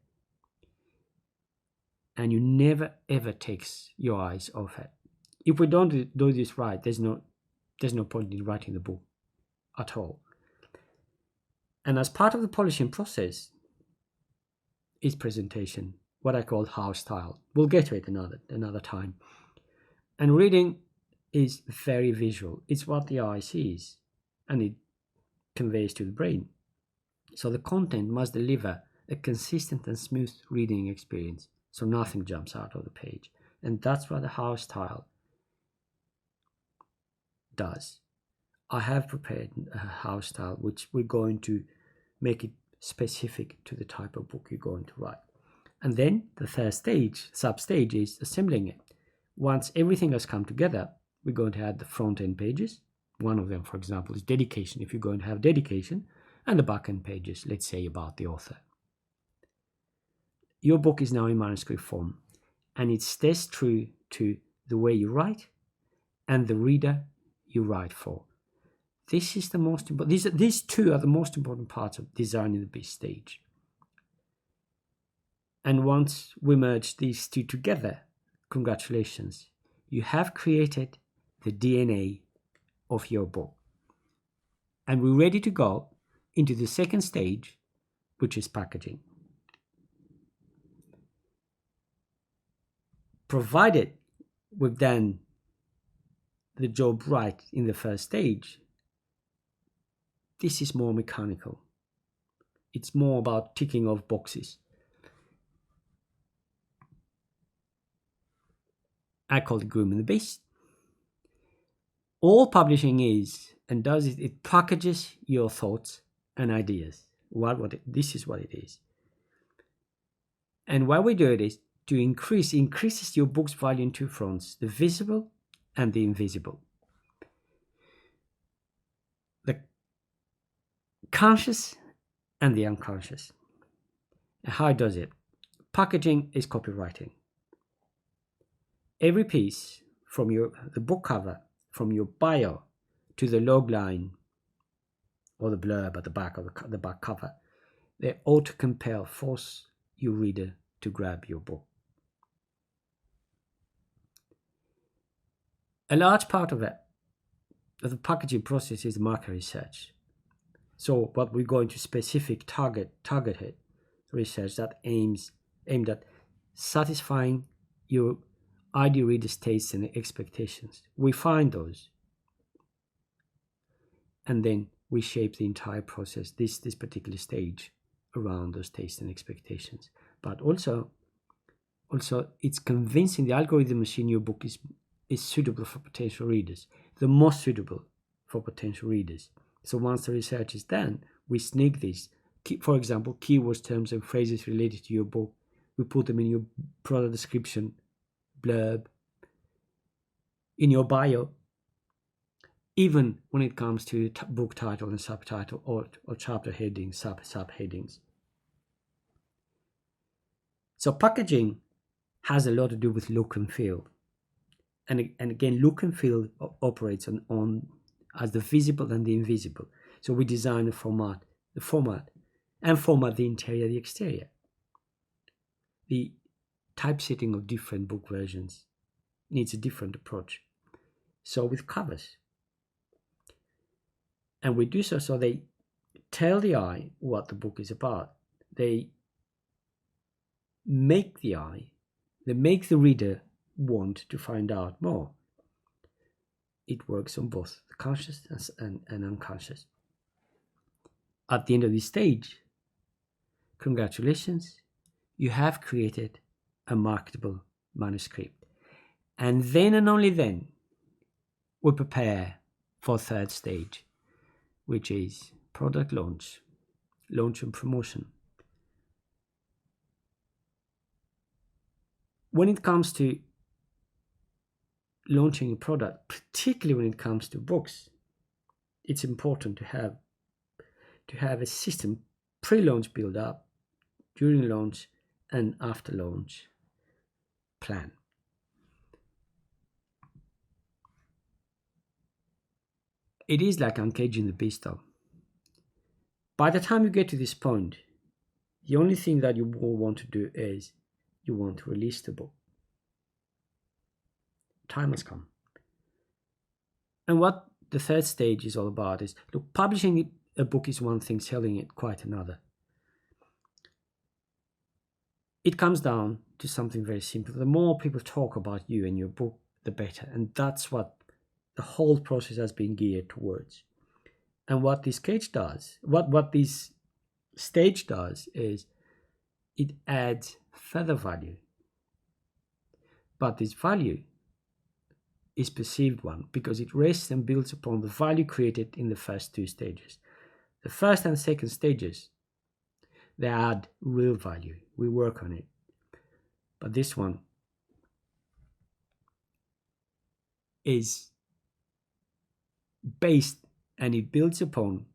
And you never ever takes your eyes off it. If we don't do this right, there's no point in writing the book at all. And as part of the polishing process is presentation, what I call house style. We'll get to it another time. And reading is very visual. It's what the eye sees, and it conveys to the brain. So the content must deliver a consistent and smooth reading experience, so nothing jumps out of the page. And that's what the house style does. I have prepared a house style which we're going to make it specific to the type of book you're going to write. And then the third stage, sub-stage, is assembling it. Once everything has come together, we're going to add the front-end pages. One of them, for example, is dedication, if you're going to have dedication, and the back-end pages, let's say about the author. Your book is now in manuscript form, and it stays true to the way you write and the reader you write for. This is the most important. These two are the most important parts of designing the big stage. And once we merge these two together, congratulations, you have created the DNA of your book. And we're ready to go into the second stage, which is packaging. Provided we've done the job right in the first stage, this is more mechanical. It's more about ticking off boxes. I call it grooming the beast. All publishing is and does is it packages your thoughts and ideas. This is what it is. And why we do it is to increases your book's value in two fronts: the visible and the invisible. The conscious and the unconscious. And how it does it? Packaging is copywriting. Every piece, from the book cover, from your bio to the log line or the blurb at the back of the back cover, they ought to compel, force your reader to grab your book. A large part of the packaging process is market research. So what we're going to specific targeted research that aimed at satisfying your ID reader's tastes and expectations. We find those, and then we shape the entire process, this particular stage, around those tastes and expectations. But also it's convincing the algorithm machine your book is suitable for potential readers, the most suitable for potential readers. So once the research is done, we sneak these. For example, keywords, terms, and phrases related to your book. We put them in your product description, blurb, in your bio, even when it comes to book title and subtitle or chapter headings, subheadings. So packaging has a lot to do with look and feel. And again, look and feel operates on as the visible and the invisible. So we design the format, and format the interior, the exterior. The typesetting of different book versions needs a different approach. So with covers. And we do so they tell the eye what the book is about. They make the reader want to find out more. It works on both the conscious and unconscious. At the end of this stage, congratulations, you have created a marketable manuscript. And then and only then, we prepare for third stage, which is product launch and promotion. When it comes to launching a product, particularly when it comes to books, it's important to have a system pre-launch build-up, during launch, and after launch plan. It is like uncaging the beast though. By the time you get to this point, the only thing that you will want to do is you want to release the book. Time has come. And what the third stage is all about is, look, publishing a book is one thing, selling it quite another. It comes down to something very simple. The more people talk about you and your book, the better. And that's what the whole process has been geared towards. And what this stage does, what this stage does is it adds further value. But this value is perceived one because it rests and builds upon the value created in the first two stages. The first and second stages, they add real value. We work on it. But this one is based and it builds upon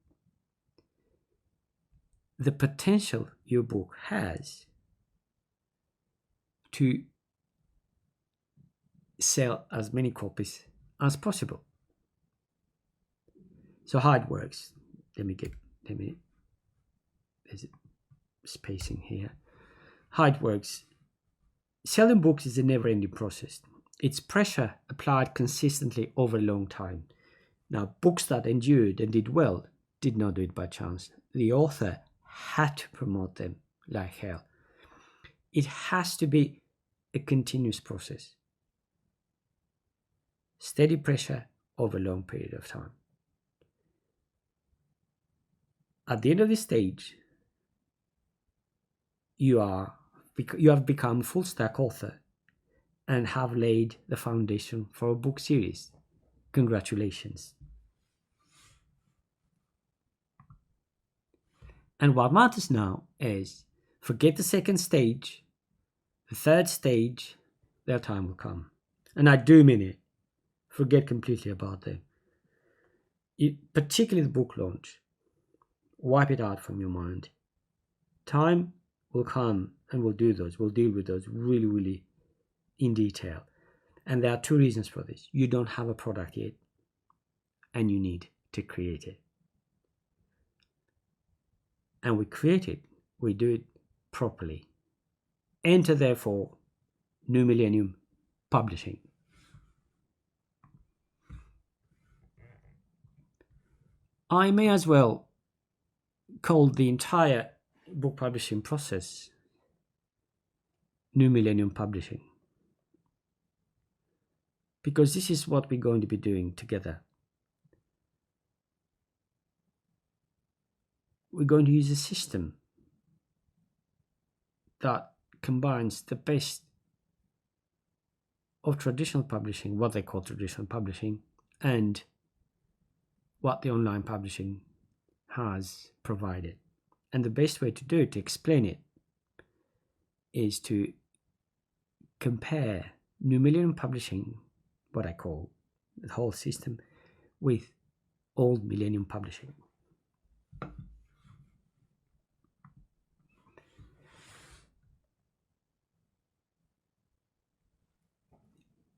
the potential your book has to sell as many copies as possible. So how it works, there's spacing here. How it works, selling books is a never-ending process. It's pressure applied consistently over a long time. Now, books that endured and did well did not do it by chance. The author had to promote them like hell. It has to be a continuous process. Steady pressure over a long period of time. At the end of this stage, you have become a full stack author and have laid the foundation for a book series. Congratulations. And what matters now is, forget the second stage, the third stage, their time will come. And I do mean it. Forget completely about them. Particularly the book launch. Wipe it out from your mind. Time will come and we'll deal with those really, really in detail. And there are two reasons for this. You don't have a product yet, and you need to create it. And we create it, we do it properly. Enter, therefore, New Millennium Publishing. I may as well call the entire book publishing process New Millennium Publishing, because this is what we're going to be doing together. We're going to use a system that combines the best of traditional publishing, what they call traditional publishing, and what the online publishing has provided. And the best way to do it, to explain it, is to compare New Millennium Publishing, what I call the whole system, with Old Millennium Publishing.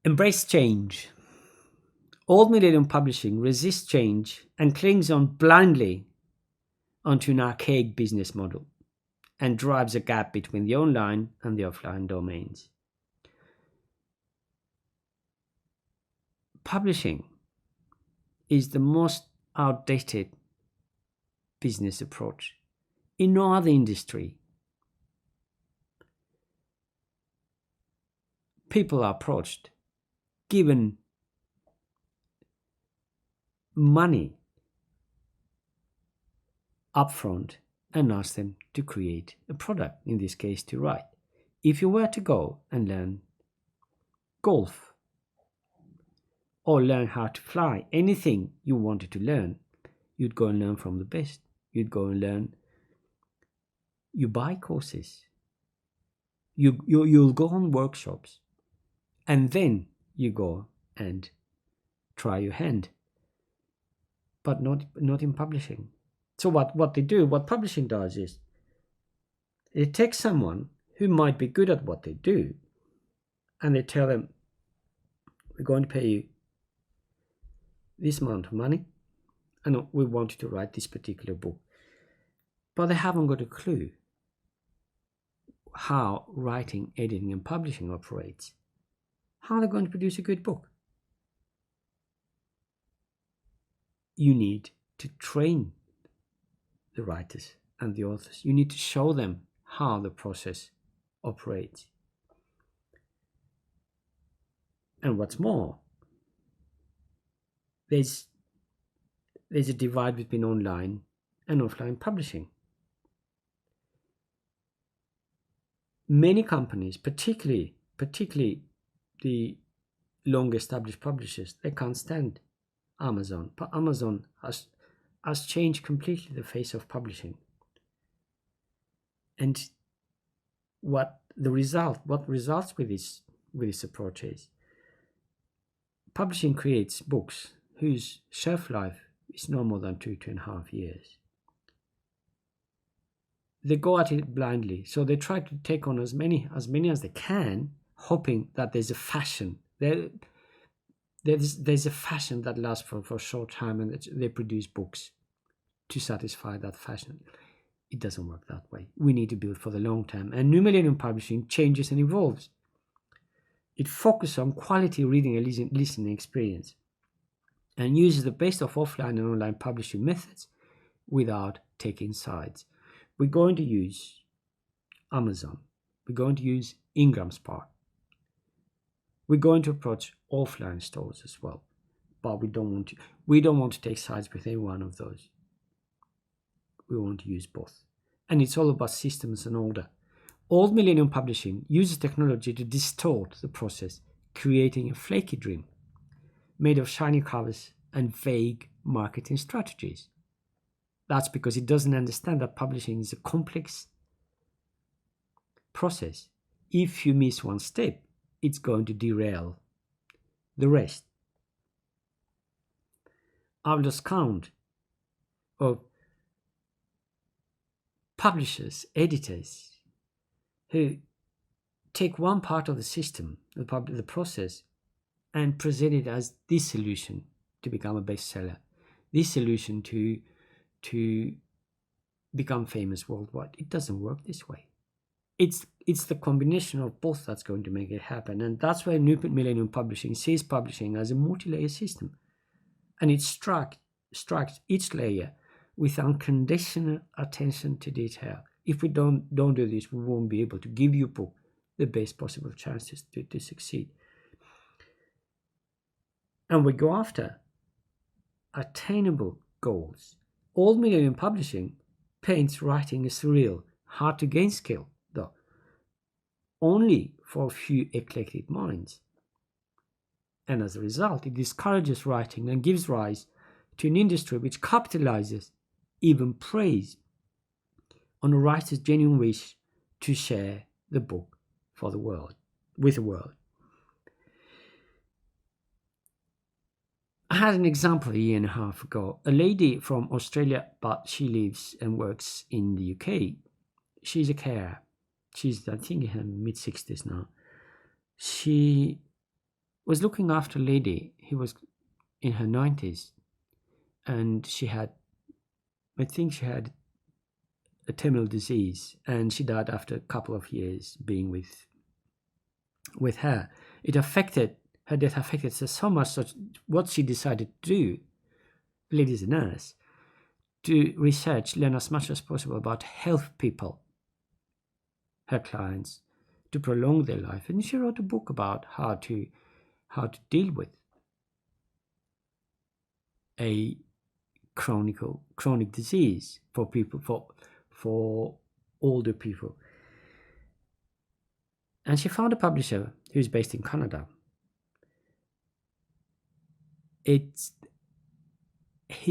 Embrace change. Old Millennium Publishing resists change and clings on blindly onto an archaic business model and drives a gap between the online and the offline domains. Publishing is the most outdated business approach. In no other industry, people are approached, given money upfront, and ask them to create a product, in this case to write. If you were to go and learn golf or learn how to fly, anything you wanted to learn, you'd go and learn from the best. You'd go and learn. You buy courses. You'll go on workshops, and then you go and try your hand. But not in publishing. So what publishing does is it takes someone who might be good at what they do, and they tell them, we're going to pay you this amount of money, and we want you to write this particular book. But they haven't got a clue how writing, editing, and publishing operates. How are they going to produce a good book? You need to train the writers and the authors. You need to show them how the process operates. And what's more, there's a divide between online and offline publishing. Many companies, particularly the long established publishers, they can't stand Amazon. But Amazon has changed completely the face of publishing. And what results with this approach is publishing creates books whose shelf life is no more than 2.5 years. They go at it blindly, so they try to take on as many as they can, hoping that there's a fashion. There's a fashion that lasts for a short time, and they produce books to satisfy that fashion. It doesn't work that way. We need to build for the long term. And New Millennium Publishing changes and evolves. It focuses on quality reading and listening experience, and uses the best of offline and online publishing methods without taking sides. We're going to use Amazon. We're going to use Ingram Spark. We're going to approach offline stores as well, but we don't want to take sides with any one of those. We want to use both. And it's all about systems and order. Old Millennium Publishing uses technology to distort the process, creating a flaky dream made of shiny covers and vague marketing strategies. That's because it doesn't understand that publishing is a complex process. If you miss one step, it's going to derail the rest. I've lost count of publishers, editors, who take one part of the system, the process, and present it as this solution to become a bestseller, this solution to become famous worldwide. It doesn't work this way. It's the combination of both that's going to make it happen. And that's why New Millennium Publishing sees publishing as a multi-layer system. And it strikes each layer with unconditional attention to detail. If we don't do this, we won't be able to give you book the best possible chances to succeed. And we go after attainable goals. Old Millennium Publishing paints writing as surreal, hard to gain skill, though, only for a few eclectic minds. And as a result, it discourages writing and gives rise to an industry which capitalizes, even praise, on a writer's genuine wish to share the book with the world. I had an example a year and a half ago. A lady from Australia, but she lives and works in the UK. She's a carer. She's, I think, in her mid-60s now. She was looking after a lady who was in her 90s. And she had a terminal disease, and she died after a couple of years being with her. Her death affected her so much, so what she decided to do, the lady is a nurse, to research, learn as much as possible about health people, her clients, to prolong their life. And she wrote a book about how to deal with a chronic disease for people, for older people. And she found a publisher who's based in Canada. He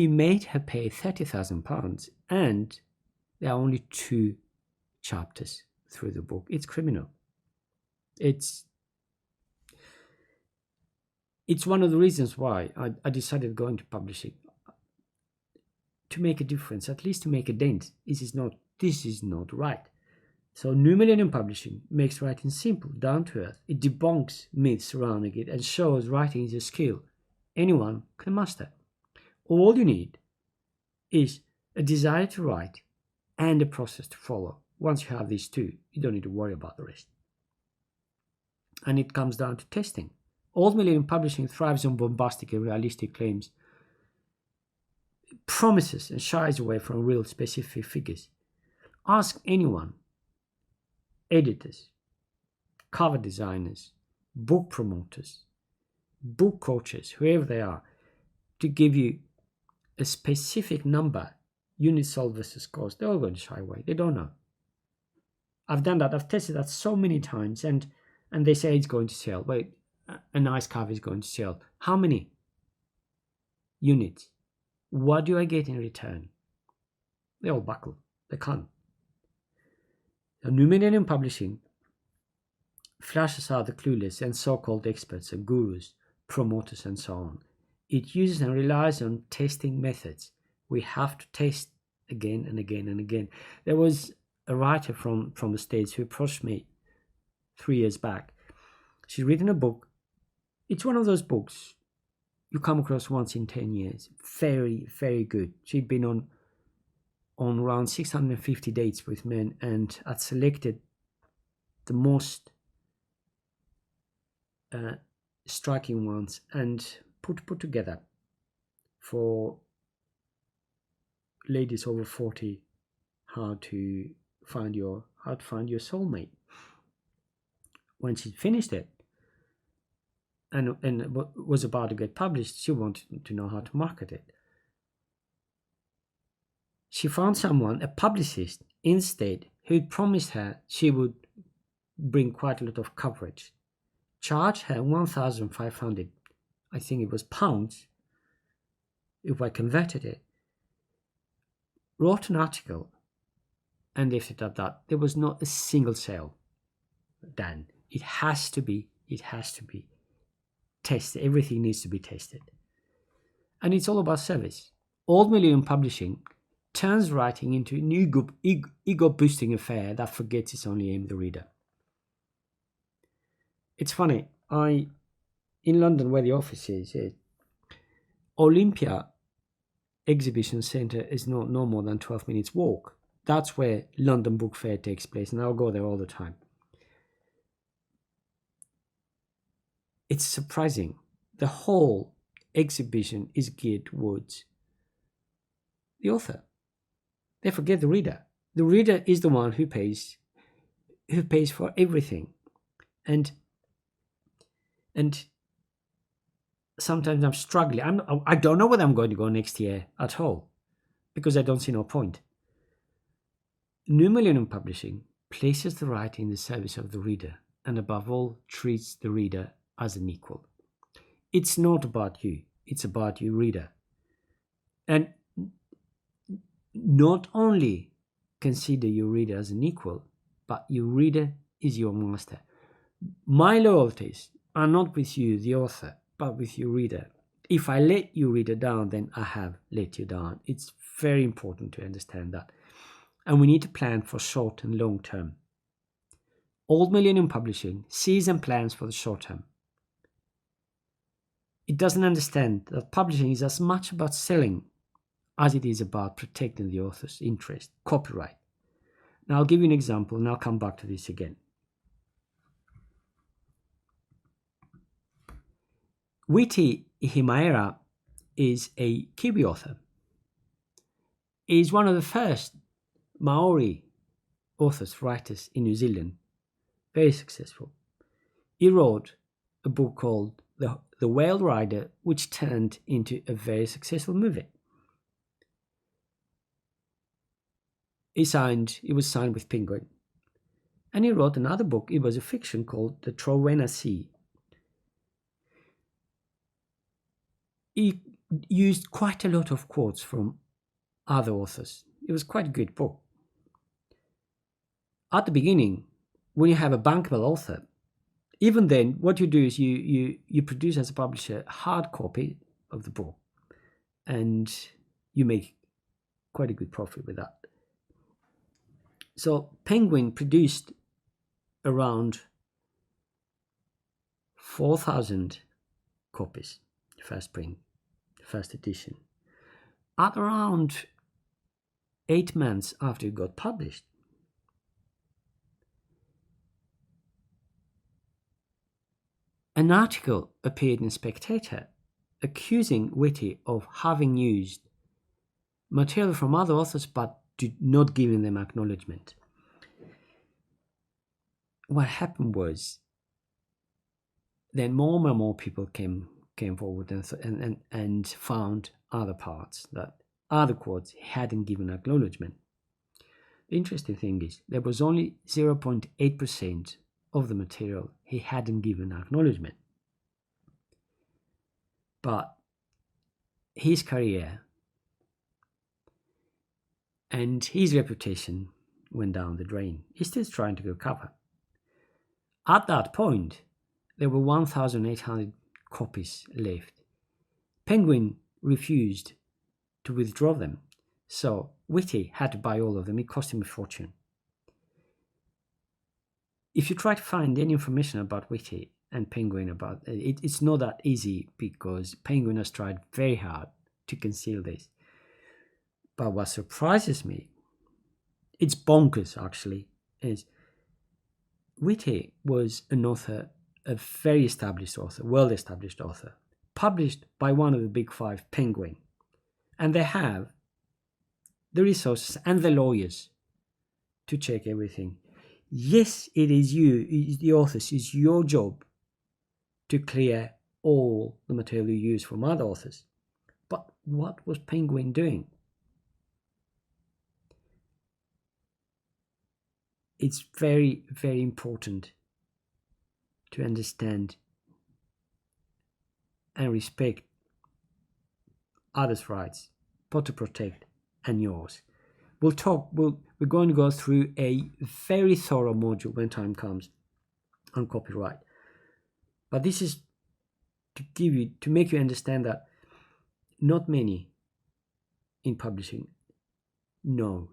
made her pay £30,000, and there are only 2 chapters through the book. It's criminal. It's one of the reasons why I decided to go into publishing, to make a difference, at least to make a dent. This is not right. So New Millennium Publishing makes writing simple, down to earth. It debunks myths surrounding it and shows writing is a skill anyone can master. All you need is a desire to write and a process to follow. Once you have these 2, you don't need to worry about the rest. And it comes down to testing. Old Millennium Publishing thrives on bombastic and realistic claims, promises, and shies away from real specific figures. Ask anyone, editors, cover designers, book promoters, book coaches, whoever they are, to give you a specific number, unit sold versus cost. They're all going to shy away. They don't know. I've done that. I've tested that so many times, and they say it's going to sell. Wait, a nice cover is going to sell. How many units? What do I get in return? They all buckle. They can't. The New Millennium Publishing flashes out the clueless and so-called experts and gurus, promoters, and so on. It uses and relies on testing methods. We have to test again and again and again. There was a writer from the States who approached me 3 years back. She'd written a book. It's one of those books you come across once in 10 years. Very, very good. She'd been on around 650 dates with men and had selected the most striking ones and put together for ladies over 40 how to find your soulmate. When she finished it and was about to get published, she wanted to know how to market it. She found someone, a publicist instead, who'd promised her she would bring quite a lot of coverage, charge her 1,500, I think it was pounds, if I converted it, wrote an article and left it at that. There was not a single sale done. It has to be tested. Everything needs to be tested. And it's all about service. Old Millennium Publishing turns writing into an ego-boosting affair that forgets it's only aimed at the reader. It's funny, in London, where the office is, Olympia Exhibition Centre is no more than 12 minutes walk. That's where London Book Fair takes place, and I'll go there all the time. It's surprising. The whole exhibition is geared towards the author. They forget the reader. The reader is the one who pays for everything. And sometimes I'm struggling. I don't know whether I'm going to go next year at all, because I don't see no point. New Millennium Publishing places the writer in the service of the reader, and above all, treats the reader as an equal. It's not about you. It's about you, reader. And not only consider your reader as an equal, but your reader is your master. My loyalties are not with you, the author, but with your reader. If I let your reader down, then I have let you down. It's very important to understand that. And we need to plan for short and long term. Old Millennium Publishing sees and plans for the short term. It doesn't understand that publishing is as much about selling as it is about protecting the author's interest, copyright. Now I'll give you an example and I'll come back to this again. Witi Ihimaera is a Kiwi author. He is one of the first Maori authors, writers in New Zealand. Very successful. He wrote a book called The Whale Rider, which turned into a very successful movie. He was signed with Penguin. And he wrote another book. It was a fiction called The Trowena Sea. He used quite a lot of quotes from other authors. It was quite a good book. At the beginning, when you have a bankable author, even then, what you do is you produce as a publisher a hard copy of the book, and you make quite a good profit with that. So Penguin produced around 4,000 copies, first print, first edition. At around 8 months after it got published, an article appeared in Spectator accusing Witi of having used material from other authors but not giving them acknowledgement. What happened was then more and more people came forward and found other parts that other quotes hadn't given acknowledgement. The interesting thing is there was only 0.8% of the material he hadn't given acknowledgement. But his career and his reputation went down the drain. He's still trying to recover. At that point, there were 1,800 copies left. Penguin refused to withdraw them, so Witi had to buy all of them. It cost him a fortune. If you try to find any information about Witi and Penguin about it, it's not that easy because Penguin has tried very hard to conceal this. But what surprises me, it's bonkers actually, is Witi was an author, a very established author, well-established author, published by one of the big five, Penguin. And they have the resources and the lawyers to check everything. Yes, it is you, the authors, it's your job to clear all the material you use from other authors. But what was Penguin doing? It's very, very important to understand and respect others' rights, but to protect and yours. We're going to go through a very thorough module when time comes on copyright. But this is to make you understand that not many in publishing know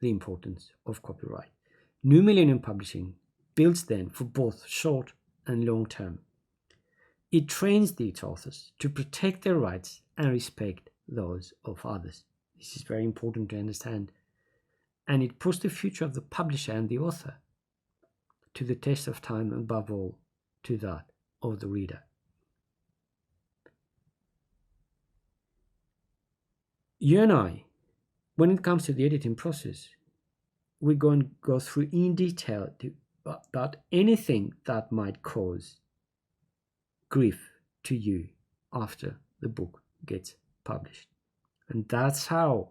the importance of copyright. New Millennium Publishing builds then for both short and long term. It trains its authors to protect their rights and respect those of others. This is very important to understand. And it puts the future of the publisher and the author to the test of time, and above all, to that of the reader. You and I, when it comes to the editing process, we're going to go through in detail about anything that might cause grief to you after the book gets published. And that's how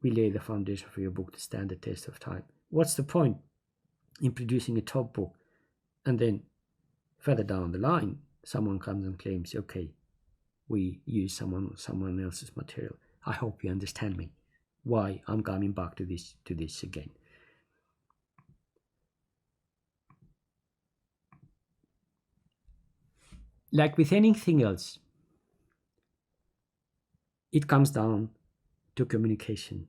we lay the foundation for your book to stand the test of time. What's the point in producing a top book and then further down the line someone comes and claims, okay, we use someone else's material. I hope you understand me why I'm coming back to this again. Like with anything else, it comes down to communication.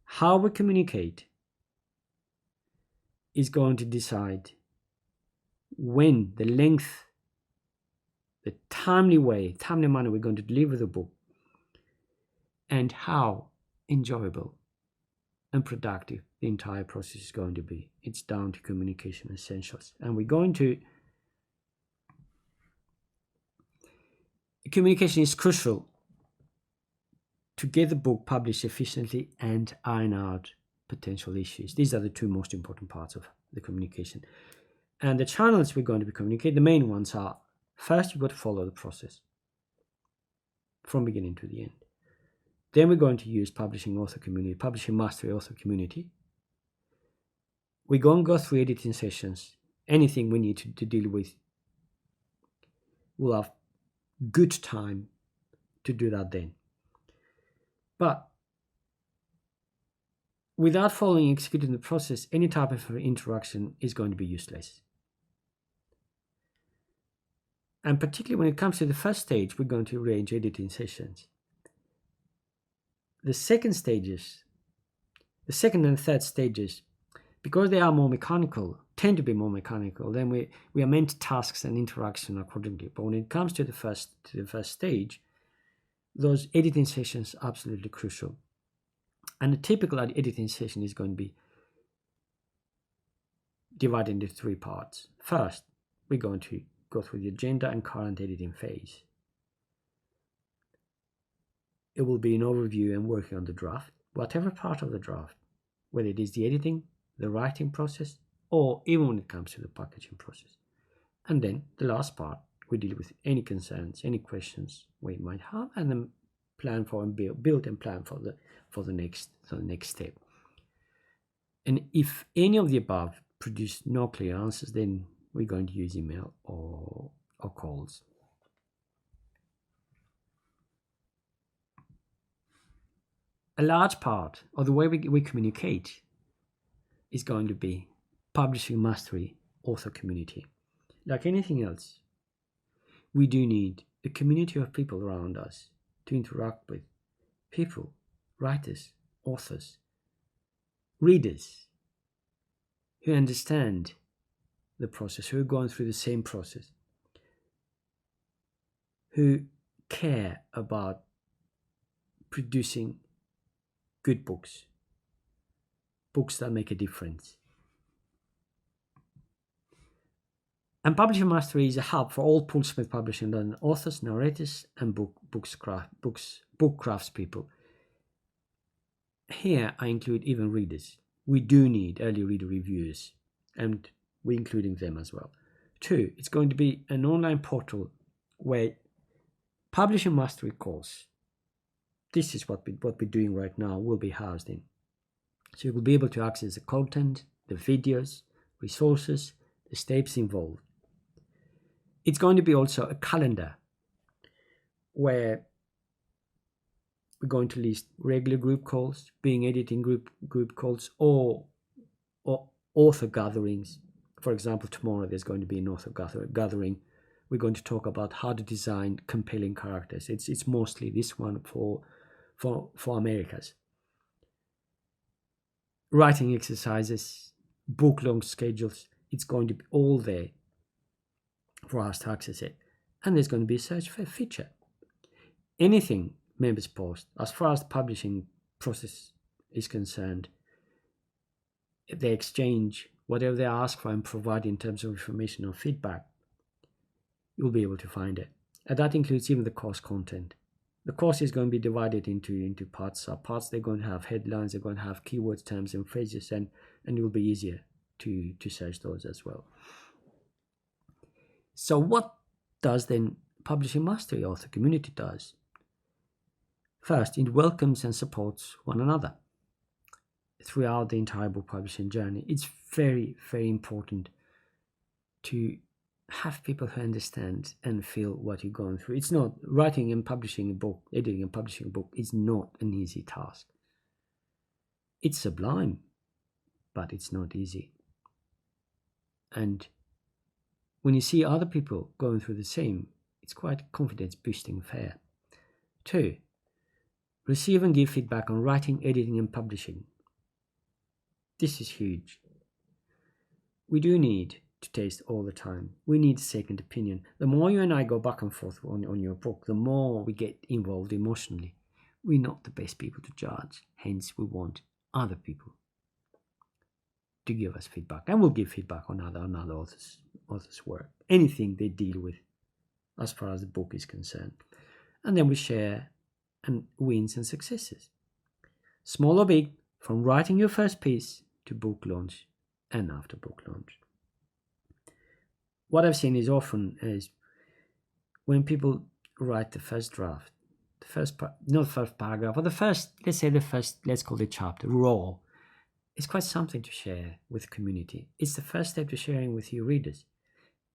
How we communicate is going to decide when, the length, the timely manner we're going to deliver the book, and how enjoyable and productive the entire process is going to be. It's down to communication essentials. And we're going to... Communication is crucial to get the book published efficiently and iron out potential issues. These are the two most important parts of the communication. And the channels we're going to be communicating, the main ones are, first, you've got to follow the process from beginning to the end. Then we're going to use publishing author community, publishing mastery author community. We're going to go through editing sessions. Anything we need to deal with, we'll have good time to do that then. But without following and executing the process, any type of interaction is going to be useless. And particularly when it comes to the first stage, we're going to arrange editing sessions. The second and third stages, because they are more mechanical, tend to be more mechanical, then we are meant tasks and interaction accordingly. But when it comes to the first stage, those editing sessions are absolutely crucial. And a typical editing session is going to be divided into three parts. First, we're going to go through the agenda and current editing phase. It will be an overview and working on the draft, whatever part of the draft, whether it is the editing, the writing process, or even when it comes to the packaging process. And then the last part, we deal with any concerns, any questions we might have, and then plan for and build and plan for the next step. And if any of the above produce no clear answers, then we're going to use email or calls. A large part of the way we communicate is going to be publishing mastery author community. Like anything else, we do need a community of people around us to interact with. People, writers, authors, readers who understand the process, who are going through the same process, who care about producing good books, books that make a difference. And Publishing Mastery is a hub for all Poolsmith Publishing London authors, narrators, and book craftspeople. Here I include even readers. We do need early reader reviewers, and we're including them as well. 2, it's going to be an online portal where Publishing Mastery course, this is what we're doing right now, will be housed in. So you will be able to access the content, the videos, resources, the steps involved. It's going to be also a calendar where we're going to list regular group calls, being editing group calls, or author gatherings. For example, tomorrow there's going to be an author gathering. We're going to talk about how to design compelling characters. It's mostly this one for Americas. Writing exercises, book long schedules, it's going to be all there for us to access it. And there's going to be a search for a feature. Anything members post, as far as the publishing process is concerned, they exchange whatever they ask for and provide in terms of information or feedback, you'll be able to find it. And that includes even the course content. The course is going to be divided into parts. Parts they're going to have headlines, they're going to have keywords, terms, and phrases, and it will be easier to search those as well. So what does then Publishing Mastery Author Community does? First, it welcomes and supports one another throughout the entire book publishing journey. It's very, very important to have people who understand and feel what you're going through. It's not writing and publishing a book, editing and publishing a book is not an easy task. It's sublime, but it's not easy. And when you see other people going through the same, it's quite a confidence boosting affair. 2, receive and give feedback on writing, editing, and publishing. This is huge. We do need to taste all the time. We need a second opinion. The more you and I go back and forth on your book, the more we get involved emotionally. We're not the best people to judge, hence we want other people to give us feedback, and we'll give feedback on other authors' work, anything they deal with as far as the book is concerned. And then we share and wins and successes, small or big, from writing your first piece to book launch and after book launch. What I've seen is often is when people write the first draft, not the first paragraph, or let's call it chapter, raw. It's quite something to share with the community. It's the first step to sharing with your readers.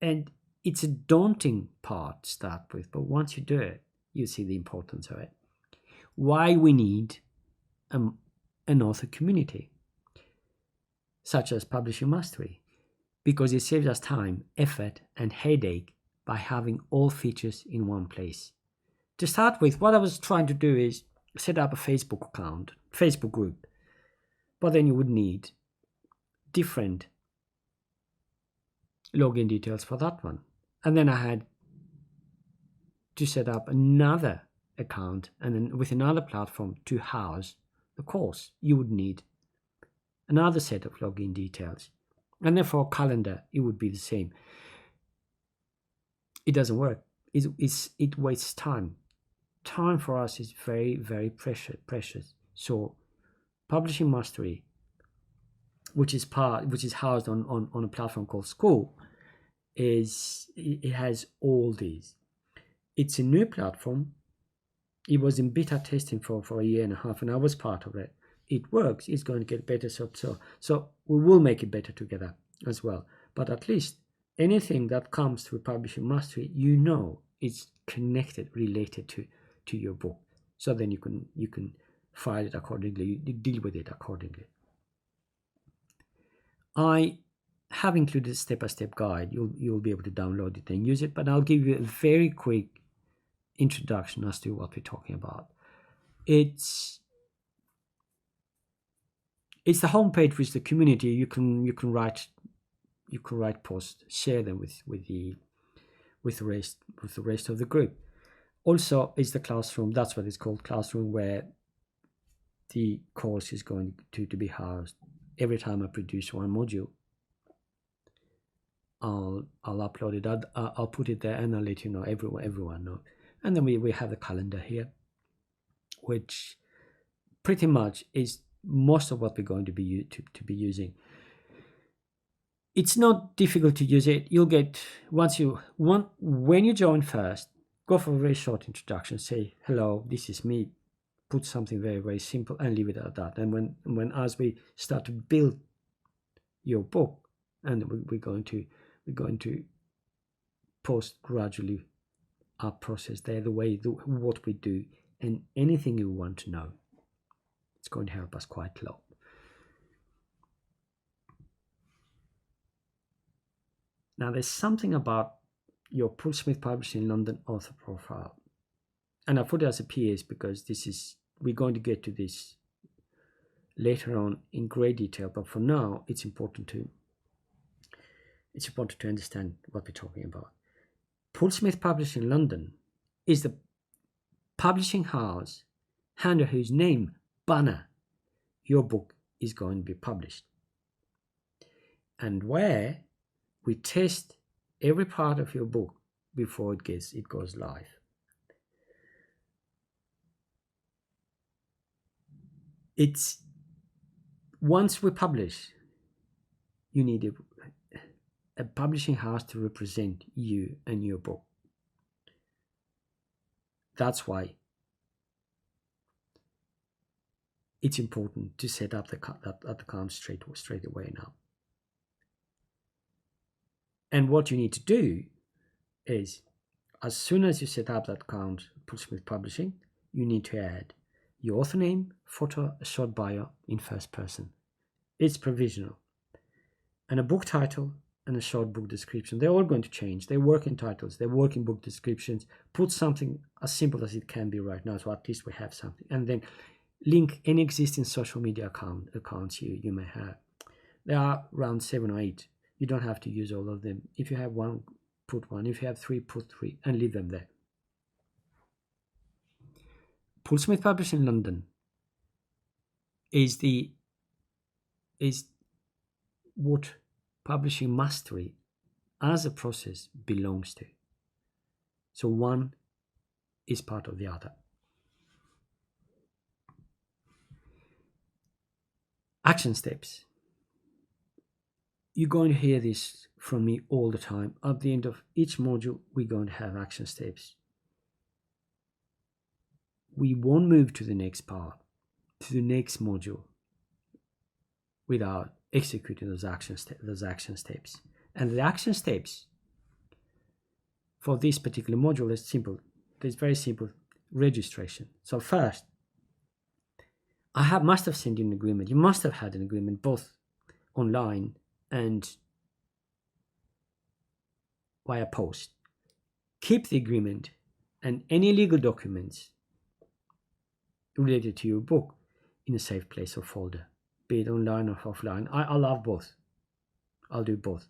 And it's a daunting part to start with, but once you do it, you see the importance of it. Why we need an author community, such as Publishing Mastery, because it saves us time, effort, and headache by having all features in one place. To start with, what I was trying to do is set up a Facebook account, Facebook group, but then you would need different login details for that one. And then I had to set up another account and then with another platform to house the course. You would need another set of login details. And then for a calendar, it would be the same. It doesn't work. It wastes time. Time for us is very, very precious. So Publishing Mastery, which is housed on a platform called School, it has all these. It's a new platform. It was in beta testing for a year and a half, and I was part of it. It works. It's going to get better. So we will make it better together as well. But at least anything that comes through Publishing Mastery, it's connected, related to your book. So then you can file it accordingly, you deal with it accordingly. I have included a step-by-step guide. You'll be able to download it and use it, but I'll give you a very quick introduction as to what we're talking about. It's the homepage with the community. You can write posts, share them with the rest of the group. Also, it's the classroom. That's what it's called, classroom, where the course is going to be housed. Every time I produce one module, I'll upload it. I'll put it there, and I'll let you know. Everyone know. And then we have the calendar here, which pretty much is most of what we're going to be using. It's not difficult to use it. You'll get when you join first, go for a very short introduction. Say hello, this is me. Put something very, very simple and leave it at that. And as we start to build your book, and we're going to post gradually our process there, what we do, and anything you want to know. It's going to help us quite a lot. Now, there's something about your Paul Smith Publishing London author profile, and I put it as a PS because we're going to get to this later on in great detail. But for now, it's important to understand what we're talking about. Paul Smith Publishing London is the publishing house under whose name, banner, your book is going to be published, and where we test every part of your book before it goes live. It's once we publish, you need a publishing house to represent you and your book. That's why it's important to set up that account straight away now. And what you need to do is, as soon as you set up that account, Paul Smith Publishing, you need to add your author name, photo, a short bio in first person. It's provisional. And a book title and a short book description. They're all going to change. They're working titles, they're working book descriptions. Put something as simple as it can be right now, so at least we have something. And then link any existing social media accounts you may have. There are around 7 or 8. You don't have to use all of them. If you have one, put one. If you have 3, put 3 and leave them there. Paul Smith Publishing London is what publishing mastery as a process belongs to. So one is part of the other. Action steps. You're going to hear this from me all the time. At the end of each module, we're going to have action steps. We won't move to the next part, to the next module, without executing those action steps. And the action steps for this particular module is simple. It's very simple. Registration. So first, must have sent you an agreement. You must have had an agreement both online and via post. Keep the agreement and any legal documents related to your book in a safe place or folder, be it online or offline. I love both. I'll do both.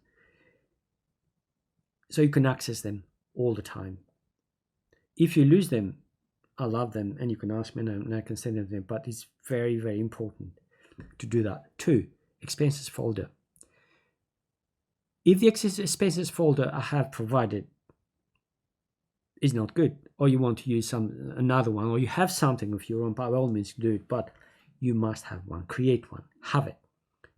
So you can access them all the time. If you lose them, I love them and you can ask me and I can send them to them, but it's very, very important to do that. 2, expenses folder. If the expenses folder I have provided is not good, or you want to use another one, or you have something of your own, by all means do it, but you must have one. Create one. Have it.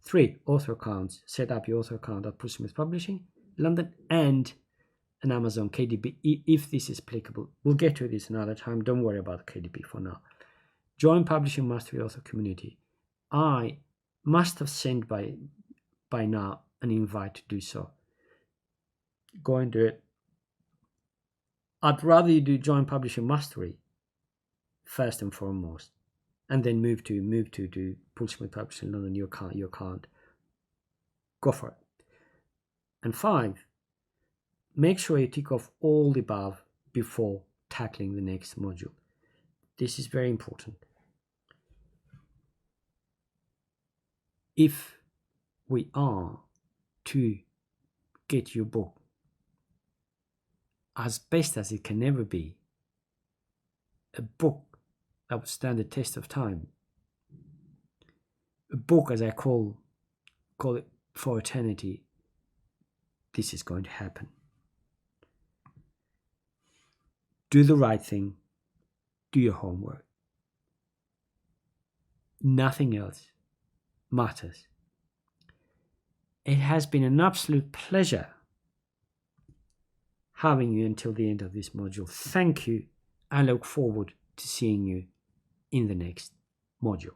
3, author accounts. Set up your author account at Paul Smith Publishing, London, and an Amazon KDP, if this is applicable. We'll get to this another time. Don't worry about the KDP for now. Join Publishing Mastery Author Community. I must have sent by now an invite to do so. Go and do it. I'd rather you do Join Publishing Mastery first and foremost, and then move to Paul Smith Publishing London. You can't. Go for it. And 5, make sure you tick off all the above before tackling the next module. This is very important. If we are to get your book as best as it can ever be, a book that would stand the test of time, a book as I call it for eternity, this is going to happen. Do the right thing. Do your homework. Nothing else matters. It has been an absolute pleasure having you until the end of this module. Thank you. I look forward to seeing you in the next module.